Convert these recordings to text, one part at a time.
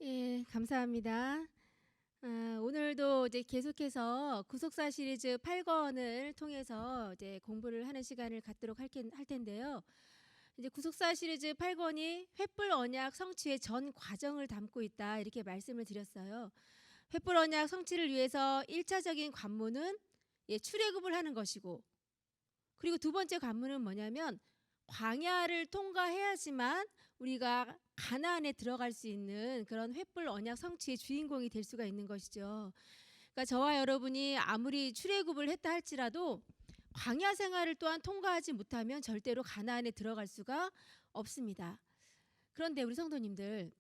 예, 감사합니다. 오늘도 이제 계속해서 구속사 시리즈 8권을 통해서 이제 공부를 하는 시간을 갖도록 할 텐데요. 이제 구속사 시리즈 8권이 횃불 언약 성취의 전 과정을 담고 있다 이렇게 말씀을 드렸어요. 횃불 언약 성취를 위해서 1차적인 관문은 출애굽을 하는 것이고, 그리고 두 번째 관문은 뭐냐면 광야를 통과해야지만 우리가 가나안에 들어갈 수 있는 그런 횃불 언약 성취의 주인공이 될 수가 있는 것이죠. 그러니까 저와 여러분이 아무리 출애굽을 했다 할지라도 광야 생활을 또한 통과하지 못하면 절대로 가나안에 들어갈 수가 없습니다. 그런데 우리 성도님들,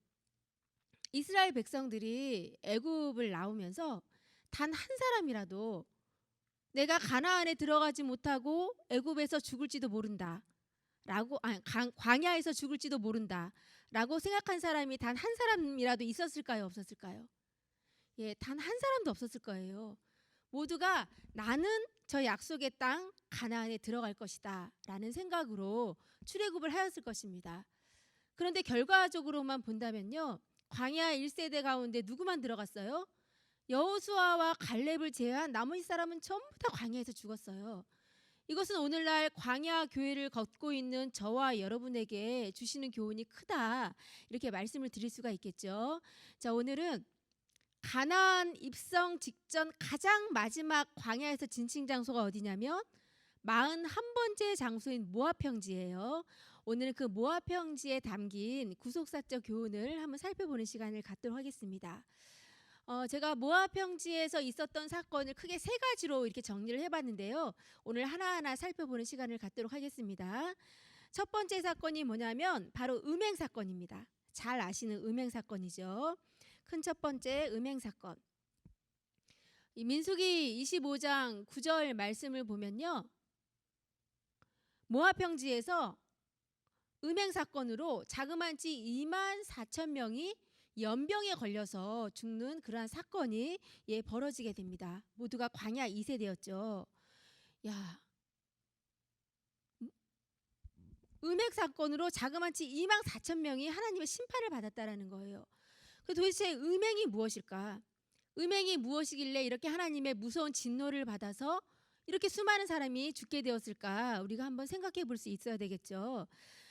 이스라엘 백성들이 애굽을 나오면서 단 한 사람이라도 내가 가나안에 들어가지 못하고 애굽에서 죽을지도 모른다 라고, 광야에서 죽을지도 모른다 라고 생각한 사람이 단 한 사람이라도 있었을까요, 없었을까요? 예, 단 한 사람도 없었을 거예요. 모두가 나는 저 약속의 땅 가나안에 들어갈 것이다 라는 생각으로 출애굽을 하였을 것입니다. 그런데 결과적으로만 본다면요, 광야 1세대 가운데 누구만 들어갔어요? 여호수아와 갈렙을 제외한 나머지 사람은 전부 다 광야에서 죽었어요. 이것은 오늘날 광야 교회를 걷고 있는 저와 여러분에게 주시는 교훈이 크다, 이렇게 말씀을 드릴 수가 있겠죠. 자, 오늘은 가나안 입성 직전 가장 마지막 광야에서 진칭 장소가 어디냐면 41번째 장소인 모압 평지예요. 오늘은 그 모압 평지에 담긴 구속사적 교훈을 한번 살펴보는 시간을 갖도록 하겠습니다. 제가 모압 평지에서 있었던 사건을 크게 세 가지로 이렇게 정리를 해봤는데요. 오늘 하나하나 살펴보는 시간을 갖도록 하겠습니다. 첫 번째 사건이 뭐냐면 바로 음행 사건입니다. 잘 아시는 음행 사건이죠. 큰 첫 번째 음행 사건. 이 민수기 25장 9절 말씀을 보면요, 모압 평지에서 음행 사건으로 자그만치 24,000명이 연병에 걸려서 죽는 그러한 사건이 벌어지게 됩니다. 모두가 광야 2세대였죠. 야, 음행 사건으로 자그만치 24,000명이 하나님의 심판을 받았다라는 거예요. 도대체 음행이 무엇일까? 음행이 무엇이길래 이렇게 하나님의 무서운 진노를 받아서 이렇게 수많은 사람이 죽게 되었을까? 우리가 한번 생각해 볼 수 있어야 되겠죠.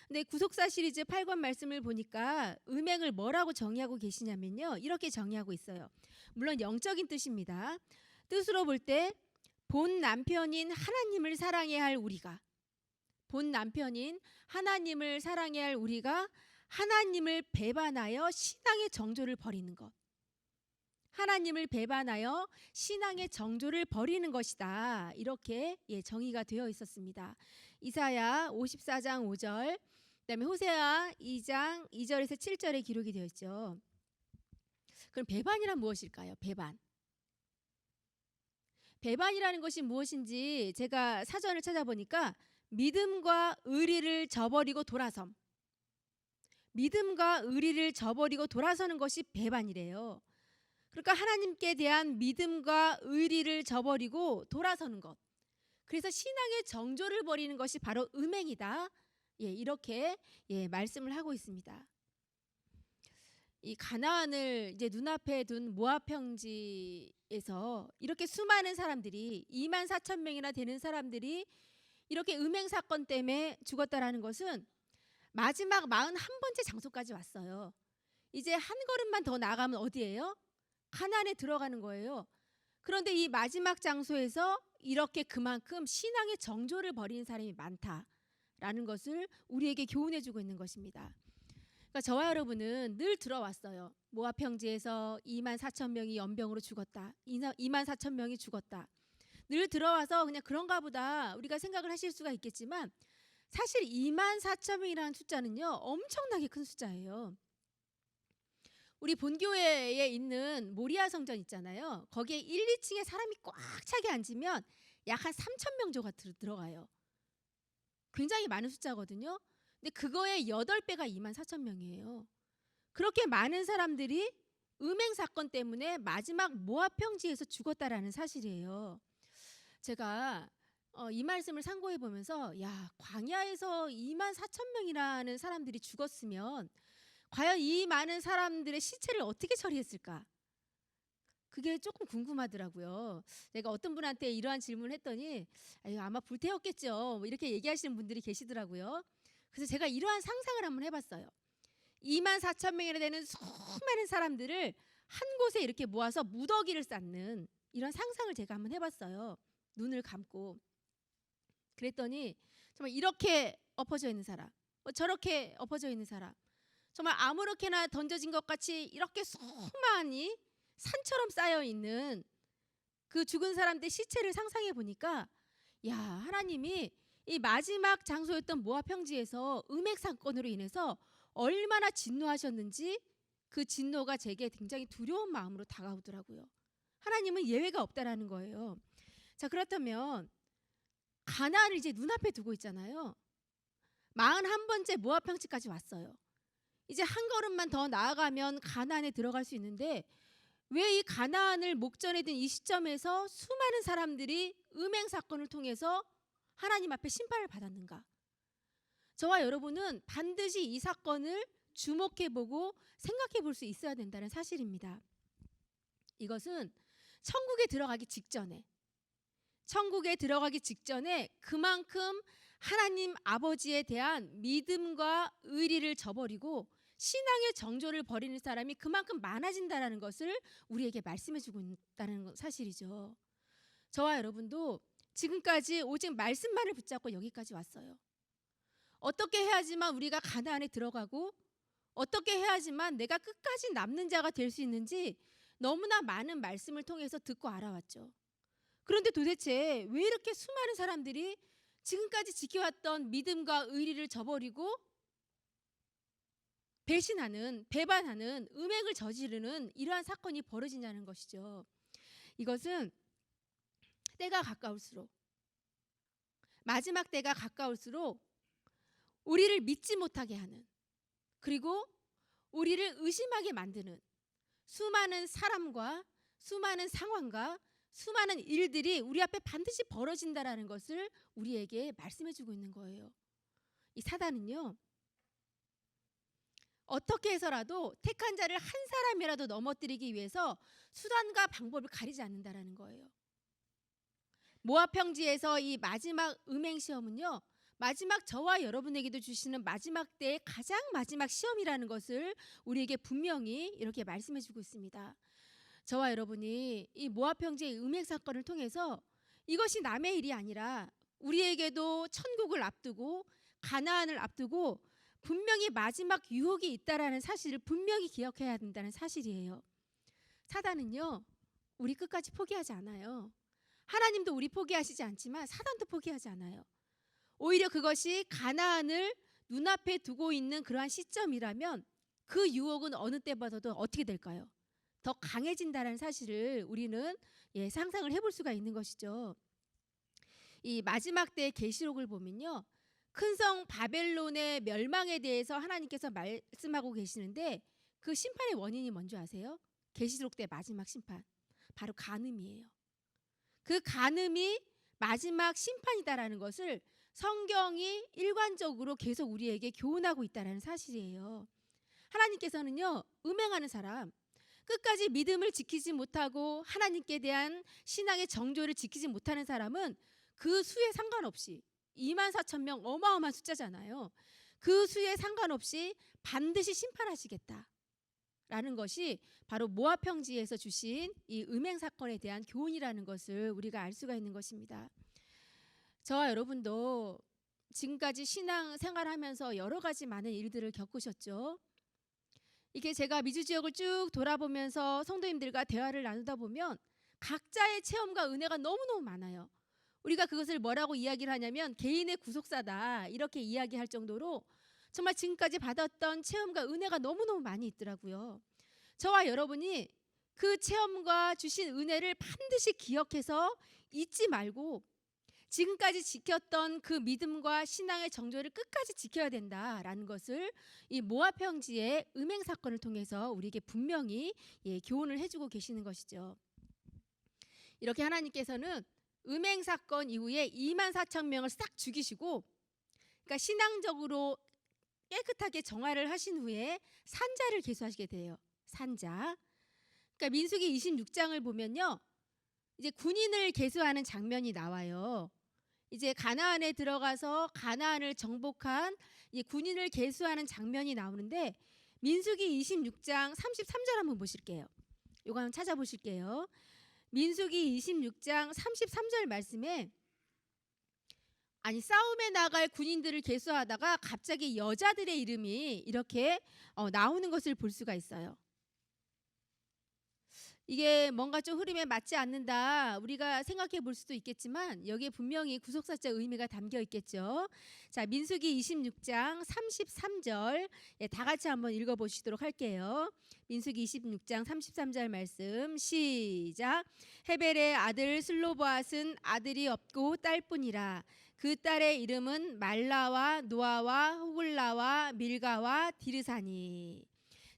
근데 구속사 시리즈 8권 말씀을 보니까 음행을 뭐라고 정의하고 계시냐면요, 이렇게 정의하고 있어요. 물론 영적인 뜻입니다. 뜻으로 볼 때 본 남편인 하나님을 사랑해야 할 우리가, 본 남편인 하나님을 사랑해야 할 우리가 하나님을 배반하여 신앙의 정조를 버리는 것, 하나님을 배반하여 신앙의 정조를 버리는 것이다, 이렇게 정의가 되어 있었습니다. 이사야 54장 5절, 그다음에 호세아 2장 2절에서 7절에 기록이 되어 있죠. 그럼 배반이란 무엇일까요? 배반이라는 것이 무엇인지 제가 사전을 찾아보니까 믿음과 의리를 저버리고 돌아섬, 믿음과 의리를 저버리고 돌아서는 것이 배반이래요. 그러니까 하나님께 대한 믿음과 의리를 저버리고 돌아서는 것, 그래서 신앙의 정조를 버리는 것이 바로 음행이다, 이렇게 말씀을 하고 있습니다. 이 가나안을 이제 눈앞에 둔 모압 평지에서 이렇게 수많은 사람들이 24,000명이나 되는 사람들이 이렇게 음행 사건 때문에 죽었다라는 것은 마지막 41번째 장소까지 왔어요. 이제 한 걸음만 더 나가면 어디예요? 가나안에 들어가는 거예요. 그런데 이 마지막 장소에서 이렇게 그만큼 신앙의 정조를 버리는 사람이 많다라는 것을 우리에게 교훈해주고 있는 것입니다. 그러니까 저와 여러분은 늘 들어왔어요. 모압 평지에서 24,000명이 연병으로 죽었다, 24,000명이 죽었다, 늘 들어와서 그냥 그런가 보다 우리가 생각을 하실 수가 있겠지만, 사실 24,000명이라는 숫자는요, 엄청나게 큰 숫자예요. 우리 본교회에 있는 모리아 성전 있잖아요. 거기에 1, 2층에 사람이 꽉 차게 앉으면 약 한 3,000명 정도 들어가요. 굉장히 많은 숫자거든요. 근데 그거의 8배가 24,000명이에요. 그렇게 많은 사람들이 음행 사건 때문에 마지막 모압 평지에서 죽었다라는 사실이에요. 제가 이 말씀을 상고해 보면서, 야, 광야에서 24,000명이라는 사람들이 죽었으면 과연 이 많은 사람들의 시체를 어떻게 처리했을까? 그게 조금 궁금하더라고요. 내가 어떤 분한테 이러한 질문을 했더니 아유, 아마 불태웠겠죠. 뭐 이렇게 얘기하시는 분들이 계시더라고요. 그래서 제가 이러한 상상을 한번 해봤어요. 2만 4천 명이나 되는 수많은 사람들을 한 곳에 이렇게 모아서 무더기를 쌓는 이런 상상을 제가 한번 해봤어요. 눈을 감고. 그랬더니 정말 이렇게 엎어져 있는 사람, 저렇게 엎어져 있는 사람, 정말 아무렇게나 던져진 것 같이 이렇게 수많이 산처럼 쌓여 있는 그 죽은 사람들의 시체를 상상해 보니까, 야, 하나님이 이 마지막 장소였던 모압 평지에서 음핵 사건으로 인해서 얼마나 진노하셨는지 그 진노가 제게 굉장히 두려운 마음으로 다가오더라고요. 하나님은 예외가 없다라는 거예요. 자, 그렇다면 가나안을 이제 눈앞에 두고 있잖아요. 41번째 모압 평지까지 왔어요. 이제 한 걸음만 더 나아가면 가나안에 들어갈 수 있는데, 왜 이 가나안을 목전에 든 이 시점에서 수많은 사람들이 음행 사건을 통해서 하나님 앞에 심판을 받았는가? 저와 여러분은 반드시 이 사건을 주목해보고 생각해볼 수 있어야 된다는 사실입니다. 이것은 천국에 들어가기 직전에 그만큼 하나님 아버지에 대한 믿음과 의리를 저버리고 신앙의 정조를 버리는 사람이 그만큼 많아진다는 것을 우리에게 말씀해주고 있다는 사실이죠. 저와 여러분도 지금까지 오직 말씀만을 붙잡고 여기까지 왔어요. 어떻게 해야지만 우리가 가나안에 들어가고, 어떻게 해야지만 내가 끝까지 남는 자가 될 수 있는지 너무나 많은 말씀을 통해서 듣고 알아왔죠. 그런데 도대체 왜 이렇게 수많은 사람들이 지금까지 지켜왔던 믿음과 의리를 저버리고 배신하는, 배반하는, 음행을 저지르는 이러한 사건이 벌어지냐는 것이죠. 이것은 때가 가까울수록, 마지막 때가 가까울수록 우리를 믿지 못하게 하는, 그리고 우리를 의심하게 만드는 수많은 사람과 수많은 상황과 수많은 일들이 우리 앞에 반드시 벌어진다라는 것을 우리에게 말씀해주고 있는 거예요. 이 사단은요, 어떻게 해서라도 택한 자를 한 사람이라도 넘어뜨리기 위해서 수단과 방법을 가리지 않는다라는 거예요. 모압 평지에서 이 마지막 음행 시험은요, 마지막 저와 여러분에게도 주시는 마지막 때의 가장 마지막 시험이라는 것을 우리에게 분명히 이렇게 말씀해주고 있습니다. 저와 여러분이 이 모압 평지의 음행 사건을 통해서 이것이 남의 일이 아니라 우리에게도 천국을 앞두고 가나안을 앞두고 분명히 마지막 유혹이 있다라는 사실을 분명히 기억해야 된다는 사실이에요. 사단은요, 우리 끝까지 포기하지 않아요. 하나님도 우리 포기하시지 않지만 사단도 포기하지 않아요. 오히려 그것이 가나안을 눈앞에 두고 있는 그러한 시점이라면 그 유혹은 어느 때보다도 어떻게 될까요? 더 강해진다는 사실을 우리는 상상을 해볼 수가 있는 것이죠. 이 마지막 때의 계시록을 보면요, 큰 성 바벨론의 멸망에 대해서 하나님께서 말씀하고 계시는데, 그 심판의 원인이 뭔지 아세요? 계시록 때 마지막 심판, 바로 간음이에요. 그 간음이 마지막 심판이다라는 것을 성경이 일관적으로 계속 우리에게 교훈하고 있다는 사실이에요. 하나님께서는요, 음행하는 사람, 끝까지 믿음을 지키지 못하고 하나님께 대한 신앙의 정조를 지키지 못하는 사람은 그 수에 상관없이 2만 4천 명 어마어마한 숫자잖아요. 그 수에 상관없이 반드시 심판하시겠다라는 것이 바로 모압 평지에서 주신 이 음행 사건에 대한 교훈이라는 것을 우리가 알 수가 있는 것입니다. 저와 여러분도 지금까지 신앙 생활하면서 여러 가지 많은 일들을 겪으셨죠. 이게 제가 미주 지역을 쭉 돌아보면서 성도님들과 대화를 나누다 보면 각자의 체험과 은혜가 너무너무 많아요. 우리가 그것을 뭐라고 이야기를 하냐면 개인의 구속사다, 이렇게 이야기할 정도로 정말 지금까지 받았던 체험과 은혜가 너무너무 많이 있더라고요. 저와 여러분이 그 체험과 주신 은혜를 반드시 기억해서 잊지 말고 지금까지 지켰던 그 믿음과 신앙의 정조를 끝까지 지켜야 된다라는 것을 이 모압 평지의 음행 사건을 통해서 우리에게 분명히 교훈을 해주고 계시는 것이죠. 이렇게 하나님께서는 음행 사건 이후에 2만 4천 명을 싹 죽이시고, 그러니까 신앙적으로 깨끗하게 정화를 하신 후에 산자를 계수하시게 돼요. 산자. 그러니까 민수기 26장을 보면요. 이제 군인을 계수하는 장면이 나와요. 이제 가나안에 들어가서 가나안을 정복한 이 군인을 계수하는 장면이 나오는데 민수기 26장 33절 한번 보실게요. 요거 한번 찾아보실게요. 민수기 26장 33절 말씀에 아니 싸움에 나갈 군인들을 계수하다가 갑자기 여자들의 이름이 이렇게 나오는 것을 볼 수가 있어요. 이게 뭔가 좀 흐름에 맞지 않는다 우리가 생각해 볼 수도 있겠지만 여기에 분명히 구속사자 의미가 담겨 있겠죠. 자, 민수기 26장 33절 다 같이 한번 읽어보시도록 할게요. 민수기 26장 33절 말씀 시작. 헤벨의 아들 슬로보앗은 아들이 없고 딸뿐이라. 그 딸의 이름은 말라와 노아와 호글라와 밀가와 디르사니.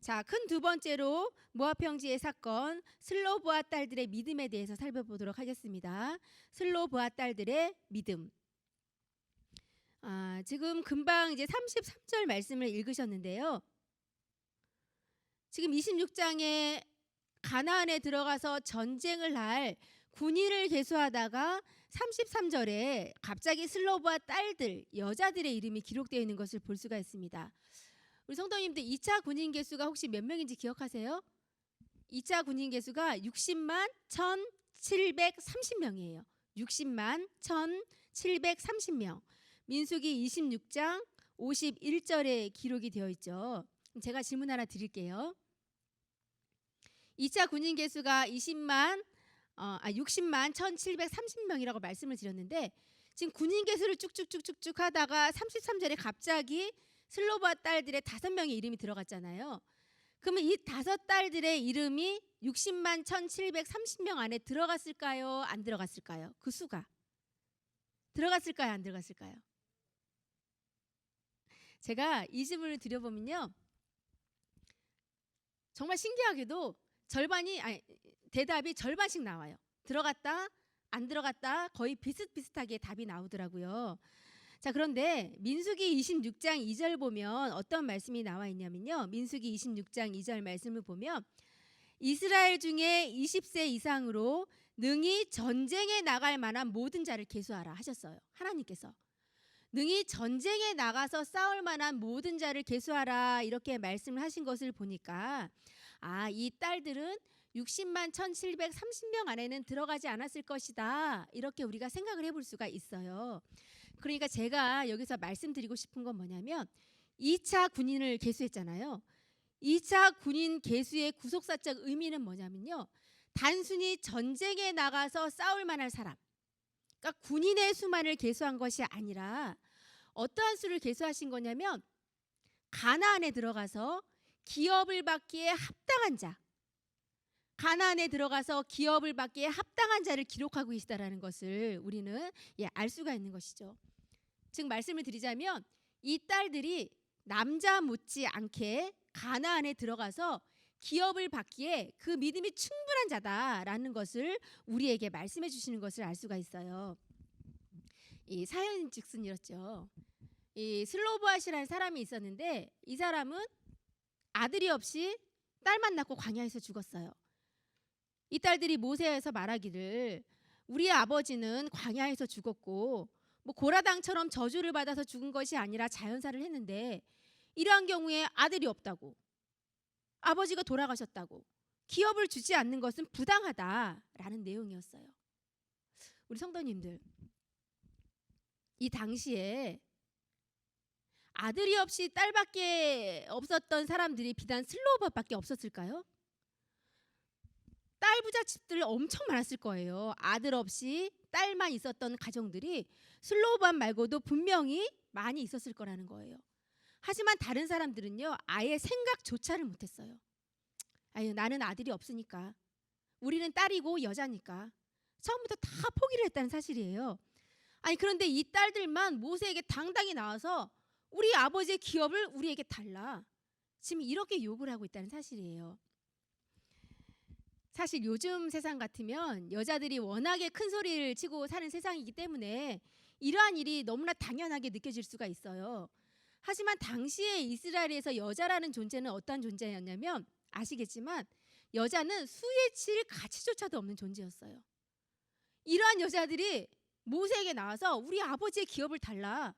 자, 큰 두 번째로 모압 평지의 사건 슬로보앗 딸들의 믿음에 대해서 살펴보도록 하겠습니다. 슬로보앗 딸들의 믿음. 지금 금방 이제 33절 말씀을 읽으셨는데요. 지금 26장에 가나안에 들어가서 전쟁을 할 군인을 계수하다가 33절에 갑자기 슬로보앗 딸들 여자들의 이름이 기록되어 있는 것을 볼 수가 있습니다. 우리 성도님들 2차 군인 개수가 혹시 몇 명인지 기억하세요? 2차 군인 개수가 60만 1730명이에요. 60만 1730명. 민수기 26장 51절에 기록이 되어 있죠. 제가 질문 하나 드릴게요. 2차 군인 개수가 60만 1730명이라고 말씀을 드렸는데 지금 군인 개수를 쭉쭉쭉쭉 하다가 33절에 갑자기 슬로보앗 딸들의 5명의 이름이 들어갔잖아요. 그러면 이 5딸들의 이름이 60만 1730명 안에 들어갔을까요? 안 들어갔을까요? 그 수가 들어갔을까요? 안 들어갔을까요? 제가 이 질문을 드려보면요. 정말 신기하게도 대답이 절반씩 나와요. 들어갔다, 안 들어갔다 거의 비슷비슷하게 답이 나오더라고요. 자, 그런데 민수기 26장 2절 보면 어떤 말씀이 나와 있냐면요. 민수기 26장 2절 말씀을 보면 이스라엘 중에 20세 이상으로 능히 전쟁에 나갈 만한 모든 자를 계수하라 하셨어요. 하나님께서. 능히 전쟁에 나가서 싸울 만한 모든 자를 계수하라 이렇게 말씀을 하신 것을 보니까 이 딸들은 60만 1730명 안에는 들어가지 않았을 것이다. 이렇게 우리가 생각을 해볼 수가 있어요. 그러니까 제가 여기서 말씀드리고 싶은 건 뭐냐면 2차 군인을 계수했잖아요. 2차 군인 계수의 구속사적 의미는 뭐냐면요. 단순히 전쟁에 나가서 싸울 만한 사람, 그러니까 군인의 수만을 계수한 것이 아니라 어떠한 수를 계수하신 거냐면 가나안에 들어가서 기업을 받기에 합당한 자, 가나안에 들어가서 기업을 받기에 합당한 자를 기록하고 계시다라는 것을 우리는 알 수가 있는 것이죠. 즉 말씀을 드리자면 이 딸들이 남자 못지 않게 가나안에 들어가서 기업을 받기에 그 믿음이 충분한 자다라는 것을 우리에게 말씀해 주시는 것을 알 수가 있어요. 이 사연즉슨 이렇죠. 이 슬로보앗이라는 사람이 있었는데 이 사람은 아들이 없이 딸만 낳고 광야에서 죽었어요. 이 딸들이 모세에서 말하기를 우리의 아버지는 광야에서 죽었고 고라당처럼 저주를 받아서 죽은 것이 아니라 자연사를 했는데 이러한 경우에 아들이 없다고 아버지가 돌아가셨다고 기업을 주지 않는 것은 부당하다라는 내용이었어요. 우리 성도님들 이 당시에 아들이 없이 딸밖에 없었던 사람들이 비단 슬로보앗밖에 없었을까요? 딸 부잣집들 엄청 많았을 거예요. 아들 없이 딸만 있었던 가정들이 슬로보앗 말고도 분명히 많이 있었을 거라는 거예요. 하지만 다른 사람들은요 아예 생각조차를 못했어요. 아유 나는 아들이 없으니까 우리는 딸이고 여자니까 처음부터 다 포기를 했다는 사실이에요. 아니 그런데 이 딸들만 모세에게 당당히 나와서 우리 아버지의 기업을 우리에게 달라 지금 이렇게 요구를 하고 있다는 사실이에요. 사실 요즘 세상 같으면 여자들이 워낙에 큰 소리를 치고 사는 세상이기 때문에 이러한 일이 너무나 당연하게 느껴질 수가 있어요. 하지만 당시에 이스라엘에서 여자라는 존재는 어떤 존재였냐면 아시겠지만 여자는 수에 칠 가치조차도 없는 존재였어요. 이러한 여자들이 모세에게 나와서 우리 아버지의 기업을 달라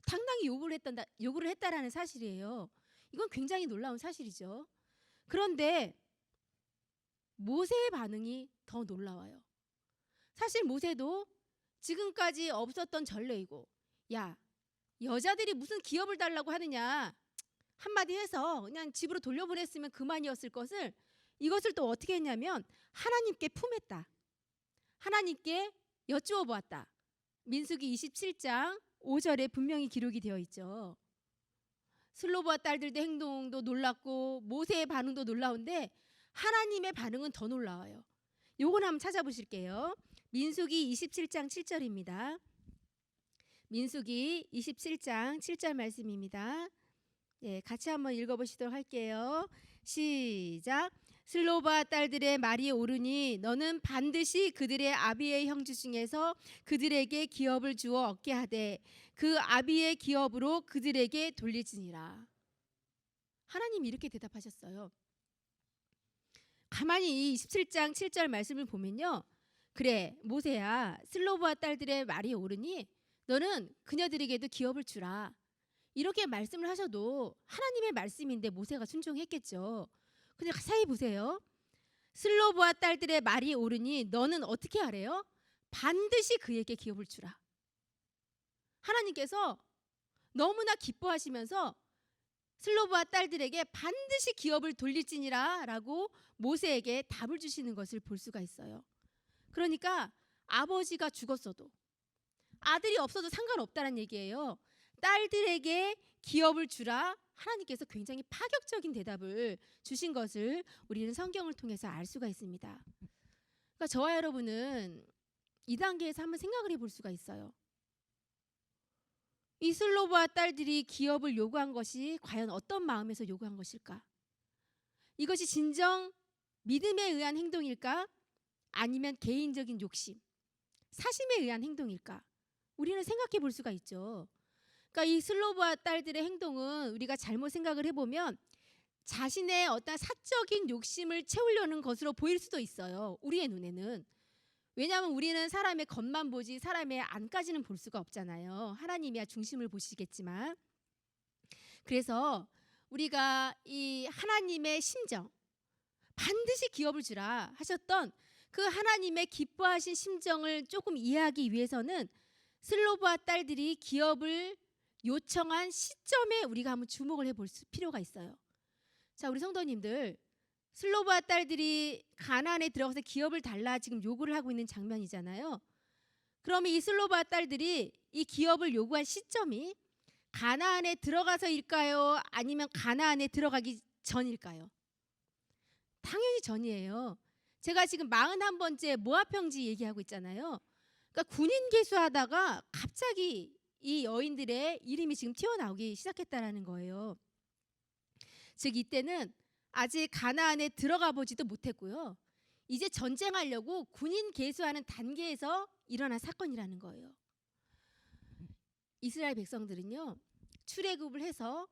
당당히 요구를 했다라는 사실이에요. 이건 굉장히 놀라운 사실이죠. 그런데 모세의 반응이 더 놀라워요. 사실 모세도 지금까지 없었던 전례이고, 야, 여자들이 무슨 기업을 달라고 하느냐 한마디 해서 그냥 집으로 돌려보냈으면 그만이었을 것을, 이것을 또 어떻게 했냐면 하나님께 품했다. 하나님께 여쭈어 보았다. 민수기 27장 5절에 분명히 기록이 되어 있죠. 슬로브와 딸들의 행동도 놀랍고 모세의 반응도 놀라운데 하나님의 반응은 더 놀라워요. 요건 한번 찾아보실게요. 민수기 27장 7절입니다. 민수기 27장 7절 말씀입니다. 예, 같이 한번 읽어보시도록 할게요. 시작. 슬로바 딸들의 말이 옳으니 너는 반드시 그들의 아비의 형제 중에서 그들에게 기업을 주어 얻게 하되 그 아비의 기업으로 그들에게 돌리지니라. 하나님이 이렇게 대답하셨어요. 가만히 이 27장 7절 말씀을 보면요, 그래 모세야, 슬로바 딸들의 말이 옳으니 너는 그녀들에게도 기업을 주라. 이렇게 말씀을 하셔도 하나님의 말씀인데 모세가 순종했겠죠. 근데 자세히 보세요. 슬로브와 딸들의 말이 옳으니 너는 어떻게 하래요? 반드시 그에게 기업을 주라. 하나님께서 너무나 기뻐하시면서 슬로브와 딸들에게 반드시 기업을 돌릴지니라 라고 모세에게 답을 주시는 것을 볼 수가 있어요. 그러니까 아버지가 죽었어도 아들이 없어도 상관없다는 얘기예요. 딸들에게 기업을 주라. 하나님께서 굉장히 파격적인 대답을 주신 것을 우리는 성경을 통해서 알 수가 있습니다. 그러니까 저와 여러분은 이 단계에서 한번 생각을 해볼 수가 있어요. 이 슬로브와 딸들이 기업을 요구한 것이 과연 어떤 마음에서 요구한 것일까? 이것이 진정 믿음에 의한 행동일까? 아니면 개인적인 욕심, 사심에 의한 행동일까? 우리는 생각해 볼 수가 있죠. 그러니까 이 슬로브와 딸들의 행동은 우리가 잘못 생각을 해보면 자신의 어떤 사적인 욕심을 채우려는 것으로 보일 수도 있어요. 우리의 눈에는. 왜냐하면 우리는 사람의 겉만 보지 사람의 안까지는 볼 수가 없잖아요. 하나님이야 중심을 보시겠지만. 그래서 우리가 이 하나님의 심정, 반드시 기업을 주라 하셨던 그 하나님의 기뻐하신 심정을 조금 이해하기 위해서는 슬로브와 딸들이 기업을 요청한 시점에 우리가 한번 주목을 해볼 필요가 있어요. 자, 우리 성도님들, 슬로브와 딸들이 가나안에 들어가서 기업을 달라 지금 요구를 하고 있는 장면이잖아요. 그러면 이 슬로브와 딸들이 이 기업을 요구한 시점이 가나안에 들어가서일까요? 아니면 가나안에 들어가기 전일까요? 당연히 전이에요. 제가 지금 41번째 모압 평지 얘기하고 있잖아요. 그러니까 군인 개수하다가 갑자기 이 여인들의 이름이 지금 튀어나오기 시작했다라는 거예요. 즉 이때는 아직 가나안에 들어가 보지도 못했고요. 이제 전쟁하려고 군인 개수하는 단계에서 일어난 사건이라는 거예요. 이스라엘 백성들은요, 출애굽을 해서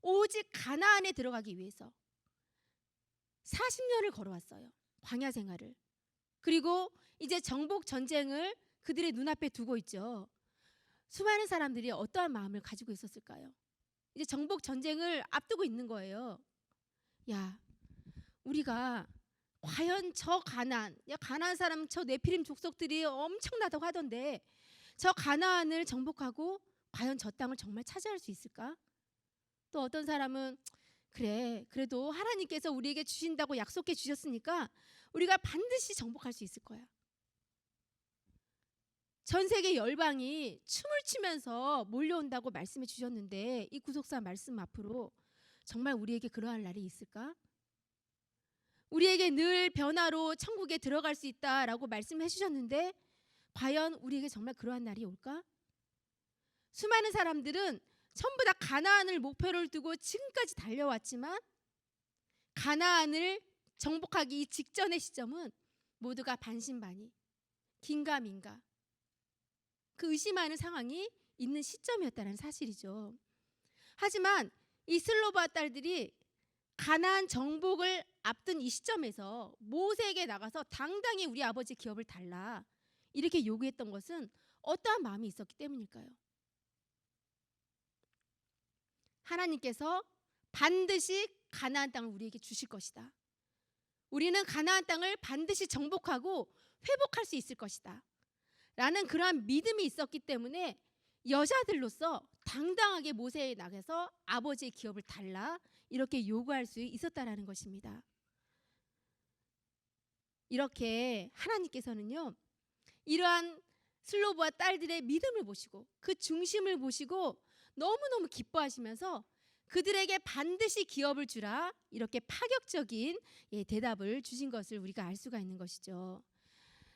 오직 가나안에 들어가기 위해서 40년을 걸어왔어요. 광야 생활을. 그리고 이제 정복 전쟁을 그들의 눈앞에 두고 있죠. 수많은 사람들이 어떠한 마음을 가지고 있었을까요? 이제 정복 전쟁을 앞두고 있는 거예요. 야, 우리가 과연 저 가나안, 가나안 사람 저 네피림 족속들이 엄청나다고 하던데 저 가나안을 정복하고 과연 저 땅을 정말 차지할 수 있을까? 또 어떤 사람은 그래, 그래도 하나님께서 우리에게 주신다고 약속해 주셨으니까 우리가 반드시 정복할 수 있을 거야. 전 세계 열방이 춤을 추면서 몰려온다고 말씀해 주셨는데 이 구속사 말씀 앞으로 정말 우리에게 그러할 날이 있을까? 우리에게 늘 변화로 천국에 들어갈 수 있다라고 말씀해 주셨는데 과연 우리에게 정말 그러한 날이 올까? 수많은 사람들은 전부 다 가나안을 목표를 두고 지금까지 달려왔지만 가나안을 정복하기 직전의 시점은 모두가 반신반의, 긴가민가, 그 의심하는 상황이 있는 시점이었다는 사실이죠. 하지만 이 슬로바 딸들이 가나안 정복을 앞둔 이 시점에서 모세에게 나가서 당당히 우리 아버지 기업을 달라 이렇게 요구했던 것은 어떠한 마음이 있었기 때문일까요? 하나님께서 반드시 가나안 땅을 우리에게 주실 것이다. 우리는 가나안 땅을 반드시 정복하고 회복할 수 있을 것이다. 라는 그러한 믿음이 있었기 때문에 여자들로서 당당하게 모세에 나가서 아버지의 기업을 달라 이렇게 요구할 수 있었다라는 것입니다. 이렇게 하나님께서는요, 이러한 슬로브와 딸들의 믿음을 보시고 그 중심을 보시고 너무너무 기뻐하시면서 그들에게 반드시 기업을 주라 이렇게 파격적인 대답을 주신 것을 우리가 알 수가 있는 것이죠.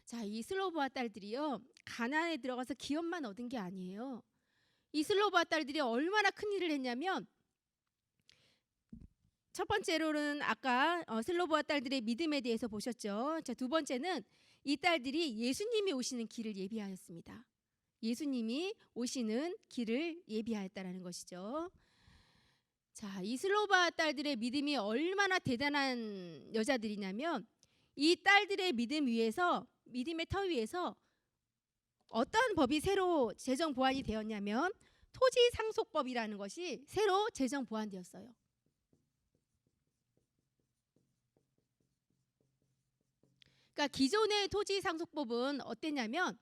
자, 이 슬로브와 딸들이요, 가나안에 들어가서 기업만 얻은 게 아니에요. 이 슬로브와 딸들이 얼마나 큰 일을 했냐면, 첫 번째로는 아까 슬로브와 딸들의 믿음에 대해서 보셨죠. 자, 두 번째는 이 딸들이 예수님이 오시는 길을 예비하였습니다. 예수님이 오시는 길을 예비하였다라는 것이죠. 자, 이 슬로바 딸들의 믿음이 얼마나 대단한 여자들이냐면, 이 딸들의 믿음의 터 위에서 어떤 법이 새로 제정 보완이 되었냐면 토지 상속법이라는 것이 새로 제정 보완되었어요. 그러니까 기존의 토지 상속법은 어땠냐면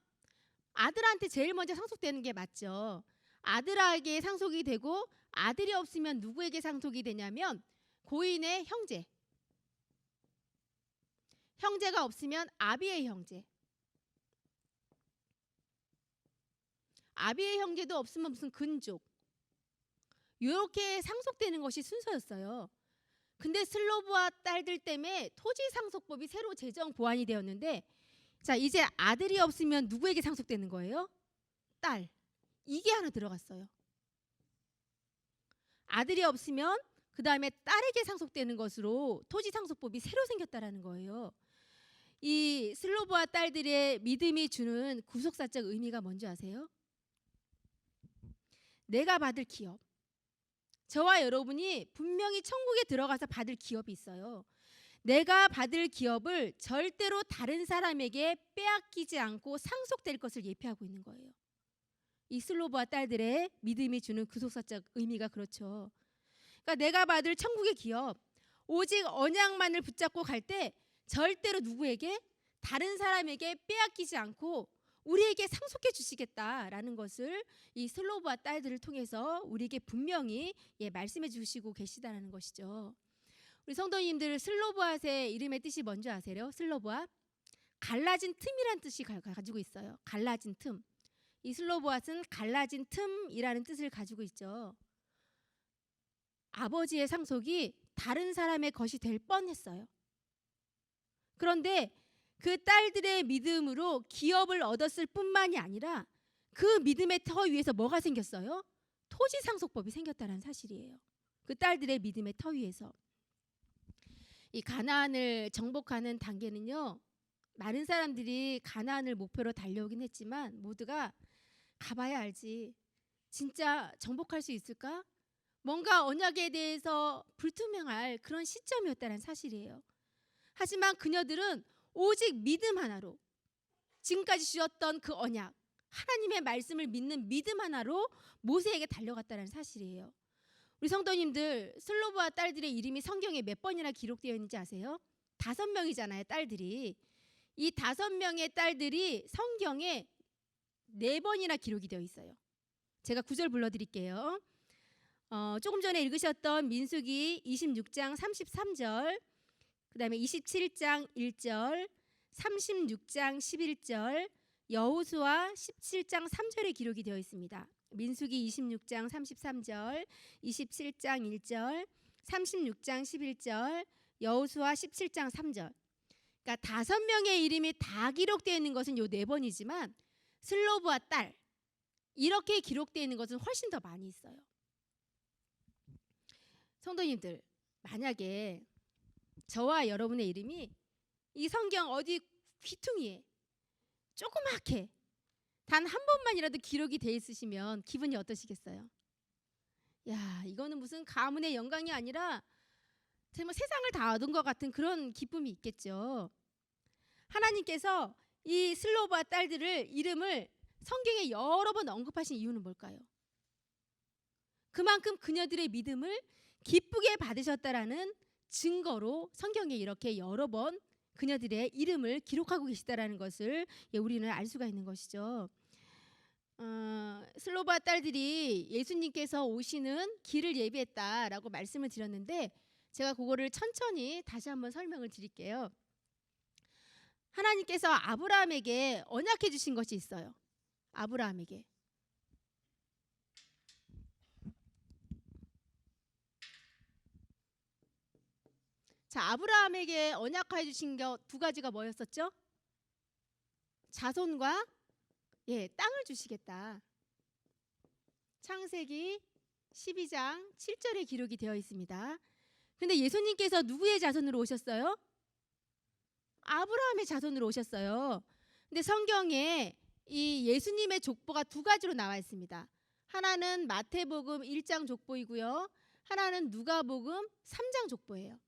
아들한테 제일 먼저 상속되는 게 맞죠. 아들에게 상속이 되고 아들이 없으면 누구에게 상속이 되냐면 고인의 형제. 형제가 없으면 아비의 형제. 아비의 형제도 없으면 무슨 근족. 이렇게 상속되는 것이 순서였어요. 근데 슬로브와 딸들 때문에 토지 상속법이 새로 제정 보완이 되었는데, 자, 이제 아들이 없으면 누구에게 상속되는 거예요? 딸. 이게 하나 들어갔어요. 아들이 없으면 그 다음에 딸에게 상속되는 것으로 토지 상속법이 새로 생겼다라는 거예요. 이 슬로브와 딸들의 믿음이 주는 구속사적 의미가 뭔지 아세요? 내가 받을 기업. 저와 여러분이 분명히 천국에 들어가서 받을 기업이 있어요. 내가 받을 기업을 절대로 다른 사람에게 빼앗기지 않고 상속될 것을 예표하고 있는 거예요. 이 슬로브와 딸들의 믿음이 주는 구속사적 의미가 그렇죠. 그러니까 내가 받을 천국의 기업, 오직 언약만을 붙잡고 갈 때 절대로 누구에게, 다른 사람에게 빼앗기지 않고 우리에게 상속해 주시겠다라는 것을 이 슬로브와 딸들을 통해서 우리에게 분명히 말씀해 주시고 계시다는 것이죠. 우리 성도님들, 슬로브앗의 이름의 뜻이 뭔지 아세요? 슬로브앗, 갈라진 틈이란 뜻이 가지고 있어요. 갈라진 틈. 이 슬로브앗은 갈라진 틈이라는 뜻을 가지고 있죠. 아버지의 상속이 다른 사람의 것이 될 뻔했어요. 그런데 그 딸들의 믿음으로 기업을 얻었을 뿐만이 아니라 그 믿음의 터 위에서 뭐가 생겼어요? 토지 상속법이 생겼다는 사실이에요. 그 딸들의 믿음의 터 위에서. 이 가나안을 정복하는 단계는요, 많은 사람들이 가나안을 목표로 달려오긴 했지만 모두가 가봐야 알지, 진짜 정복할 수 있을까? 뭔가 언약에 대해서 불투명할 그런 시점이었다는 사실이에요. 하지만 그녀들은 오직 믿음 하나로, 지금까지 주셨던 그 언약, 하나님의 말씀을 믿는 믿음 하나로 모세에게 달려갔다는 사실이에요. 우리 성도님들, 슬로브와 딸들의 이름이 성경에 몇 번이나 기록되어 있는지 아세요? 5명이잖아요, 딸들이. 이 5명의 딸들이 성경에 4번이나 기록이 되어 있어요. 제가 구절 불러드릴게요. 조금 전에 읽으셨던 민수기 26장 33절, 그 다음에 27장 1절, 36장 11절, 여호수아 17장 3절에 기록이 되어 있습니다. 민수기 26장 33절, 27장 1절, 36장 11절, 여호수아 17장 3절. 그러니까 5명의 이름이 다 기록되어 있는 것은 요 4번이지만 슬로브와 딸, 이렇게 기록되어 있는 것은 훨씬 더 많이 있어요. 성도님들, 만약에 저와 여러분의 이름이 이 성경 어디 귀퉁이에 조그맣게 단 한 번만이라도 기록이 돼 있으시면 기분이 어떠시겠어요? 야, 이거는 무슨 가문의 영광이 아니라 정말 세상을 다 얻은 것 같은 그런 기쁨이 있겠죠. 하나님께서 이 슬로바 딸들을 이름을 성경에 여러 번 언급하신 이유는 뭘까요? 그만큼 그녀들의 믿음을 기쁘게 받으셨다라는 증거로 성경에 이렇게 여러 번 그녀들의 이름을 기록하고 계시다라는 것을 우리는 알 수가 있는 것이죠. 슬로바 딸들이 예수님께서 오시는 길을 예비했다라고 말씀을 드렸는데 제가 그거를 천천히 다시 한번 설명을 드릴게요. 하나님께서 아브라함에게 언약해 주신 것이 있어요. 아브라함에게. 자, 아브라함에게 언약해 주신 것 두 가지가 뭐였었죠? 자손과 땅을 주시겠다. 창세기 12장 7절에 기록이 되어 있습니다. 근데 예수님께서 누구의 자손으로 오셨어요? 아브라함의 자손으로 오셨어요. 근데 성경에 이 예수님의 족보가 두 가지로 나와 있습니다. 하나는 마태복음 1장 족보이고요. 하나는 누가복음 3장 족보예요.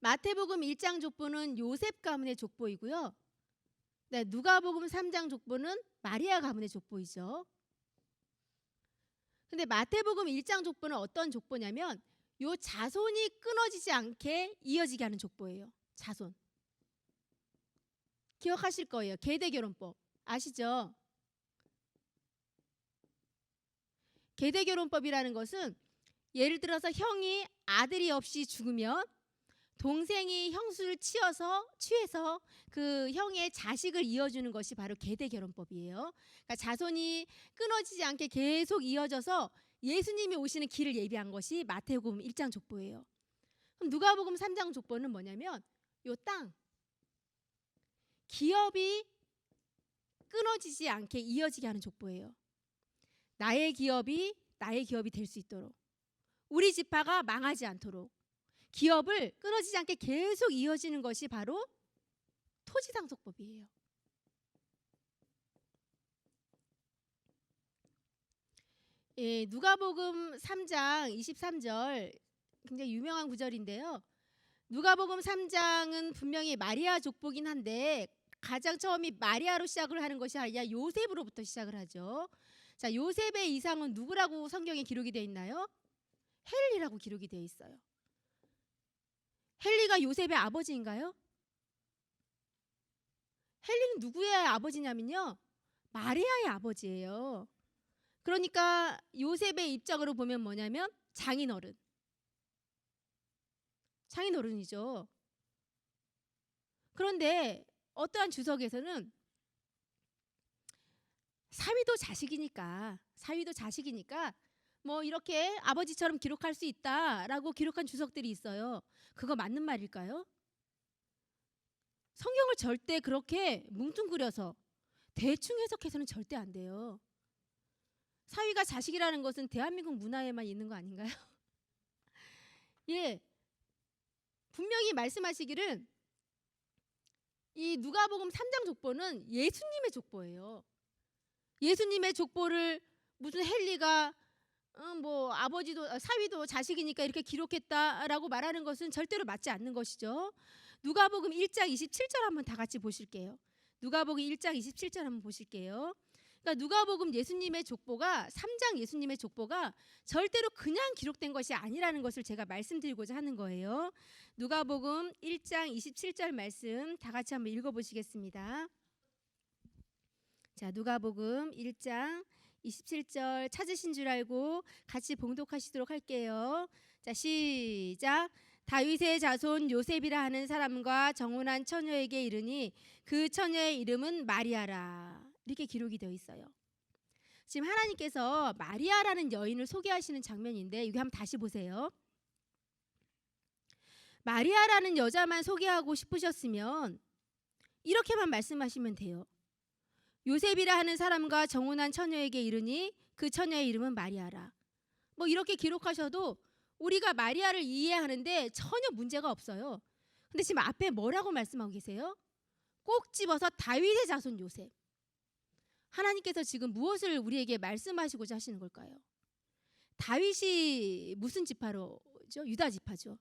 마태복음 1장 족보는 요셉 가문의 족보이고요. 네, 누가복음 3장 족보는 마리아 가문의 족보이죠. 근데 마태복음 1장 족보는 어떤 족보냐면 요 자손이 끊어지지 않게 이어지게 하는 족보예요. 자손. 기억하실 거예요. 계대결혼법. 아시죠? 계대결혼법이라는 것은 예를 들어서 형이 아들이 없이 죽으면 동생이 형수를 취해서 그 형의 자식을 이어주는 것이 바로 계대결혼법이에요. 그러니까 자손이 끊어지지 않게 계속 이어져서 예수님이 오시는 길을 예비한 것이 마태복음 1장 족보예요. 그럼 누가복음 3장 족보는 뭐냐면 요 땅, 기업이 끊어지지 않게 이어지게 하는 족보예요. 나의 기업이 될 수 있도록, 우리 지파가 망하지 않도록 기업을 끊어지지 않게 계속 이어지는 것이 바로 토지상속법이에요. 누가복음 3장 23절 굉장히 유명한 구절인데요. 누가복음 3장은 분명히 마리아 족보긴 한데 가장 처음이 마리아로 시작을 하는 것이 아니라 요셉으로부터 시작을 하죠. 자, 요셉의 이상은 누구라고 성경에 기록이 되어 있나요? 헬리라고 기록이 되어 있어요. 헬리가 요셉의 아버지인가요? 헬리는 누구의 아버지냐면요, 마리아의 아버지예요. 그러니까 요셉의 입장으로 보면 뭐냐면 장인어른이죠. 그런데 어떠한 주석에서는 사위도 자식이니까 뭐 이렇게 아버지처럼 기록할 수 있다라고 기록한 주석들이 있어요. 그거 맞는 말일까요? 성경을 절대 그렇게 뭉뚱그려서 대충 해석해서는 절대 안 돼요. 사위가 자식이라는 것은 대한민국 문화에만 있는 거 아닌가요? 분명히 말씀하시기를 이 누가복음 3장 족보는 예수님의 족보예요. 예수님의 족보를 무슨 헬리가 뭐 아버지도 사위도 자식이니까 이렇게 기록했다라고 말하는 것은 절대로 맞지 않는 것이죠. 누가복음 1장 27절 한번 다 같이 보실게요. 누가복음 1장 27절 한번 보실게요. 그러니까 누가복음 예수님의 족보가 3장 예수님의 족보가 절대로 그냥 기록된 것이 아니라는 것을 제가 말씀드리고자 하는 거예요. 누가복음 1장 27절 말씀 다 같이 한번 읽어보시겠습니다. 자, 누가복음 1장 27절 찾으신 줄 알고 같이 봉독하시도록 할게요. 자, 시작. 다윗의 자손 요셉이라 하는 사람과 정혼한 처녀에게 이르니 그 처녀의 이름은 마리아라. 이렇게 기록이 되어 있어요. 지금 하나님께서 마리아라는 여인을 소개하시는 장면인데 여기 한번 다시 보세요. 마리아라는 여자만 소개하고 싶으셨으면 이렇게만 말씀하시면 돼요. 요셉이라 하는 사람과 정혼한 처녀에게 이르니 그 처녀의 이름은 마리아라. 뭐 이렇게 기록하셔도 우리가 마리아를 이해하는데 전혀 문제가 없어요. 근데 지금 앞에 뭐라고 말씀하고 계세요? 꼭 집어서 다윗의 자손 요셉. 하나님께서 지금 무엇을 우리에게 말씀하시고자 하시는 걸까요? 다윗이 무슨 지파로죠? 유다 지파죠.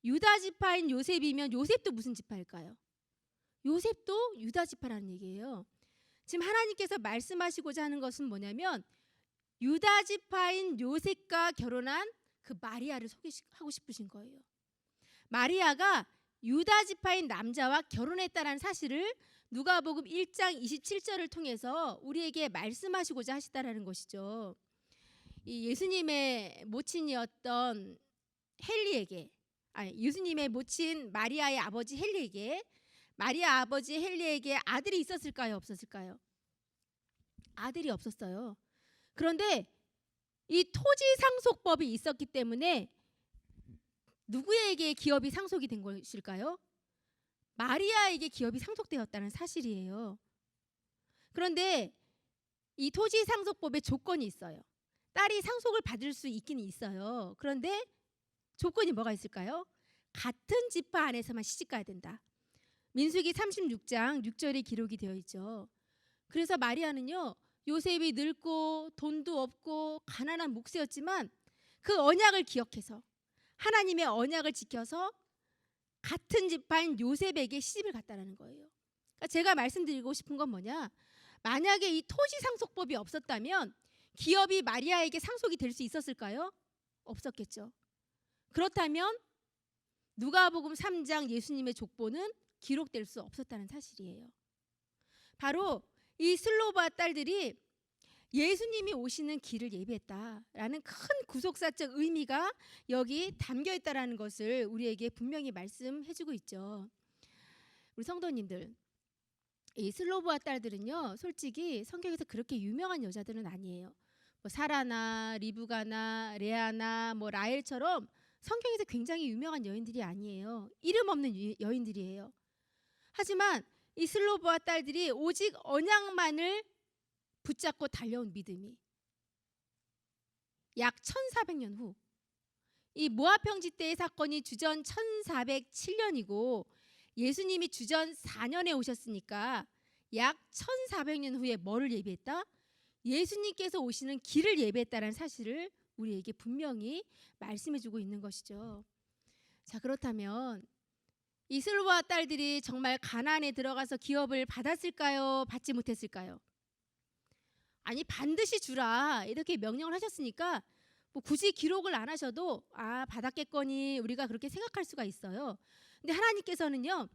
유다 지파인 요셉이면 요셉도 무슨 지파일까요? 요셉도 유다 지파라는 얘기예요. 지금 하나님께서 말씀하시고자 하는 것은 뭐냐면 유다 지파인 요셉과 결혼한 그 마리아를 소개하고 싶으신 거예요. 마리아가 유다 지파인 남자와 결혼했다는 사실을 누가복음 1장 27절을 통해서 우리에게 말씀하시고자 하시다라는 것이죠. 이 예수님의 모친이었던 헬리에게, 예수님의 모친 마리아의 아버지 헬리에게, 마리아 아버지 헬리에게 아들이 있었을까요? 없었을까요? 아들이 없었어요. 그런데 이 토지 상속법이 있었기 때문에 누구에게 기업이 상속이 된 것일까요? 마리아에게 기업이 상속되었다는 사실이에요. 그런데 이 토지 상속법에 조건이 있어요. 딸이 상속을 받을 수 있긴 있어요. 그런데 조건이 뭐가 있을까요? 같은 지파 안에서만 시집가야 된다. 민수기 36장 6절에 기록이 되어 있죠. 그래서 마리아는요, 요셉이 늙고 돈도 없고 가난한 묵세였지만 그 언약을 기억해서 하나님의 언약을 지켜서 같은 지파인 요셉에게 시집을 갔다는 거예요. 그러니까 제가 말씀드리고 싶은 건 뭐냐, 만약에 이 토지 상속법이 없었다면 기업이 마리아에게 상속이 될 수 있었을까요? 없었겠죠. 그렇다면 누가복음 3장 예수님의 족보는 기록될 수 없었다는 사실이에요. 바로 이 슬로바 딸들이 예수님이 오시는 길을 예비했다라는 큰 구속사적 의미가 여기 담겨 있다라는 것을 우리에게 분명히 말씀해주고 있죠. 우리 성도님들, 이 슬로바 딸들은요, 솔직히 성경에서 그렇게 유명한 여자들은 아니에요. 뭐 사라나 리브가나 레아나 뭐 라헬처럼 성경에서 굉장히 유명한 여인들이 아니에요. 이름 없는 여인들이에요. 하지만 이 슬로바 딸들이 오직 언약만을 붙잡고 달려온 믿음이 약 1400년 후, 이 모압 평지 때의 사건이 주전 1407년이고 예수님이 주전 4년에 오셨으니까 약 1400년 후에 뭐를 예비했다? 예수님께서 오시는 길을 예비했다는 사실을 우리에게 분명히 말씀해주고 있는 것이죠. 자, 그렇다면 이 슬로바 딸들이 정말 가나안에 들어가서 기업을 받았을까요? 받지 못했을까요? 아니, 반드시 주라 이렇게 명령을 하셨으니까 뭐 굳이 기록을 안 하셔도 받았겠거니 우리가 그렇게 생각할 수가 있어요. 근데 하나님께서는요,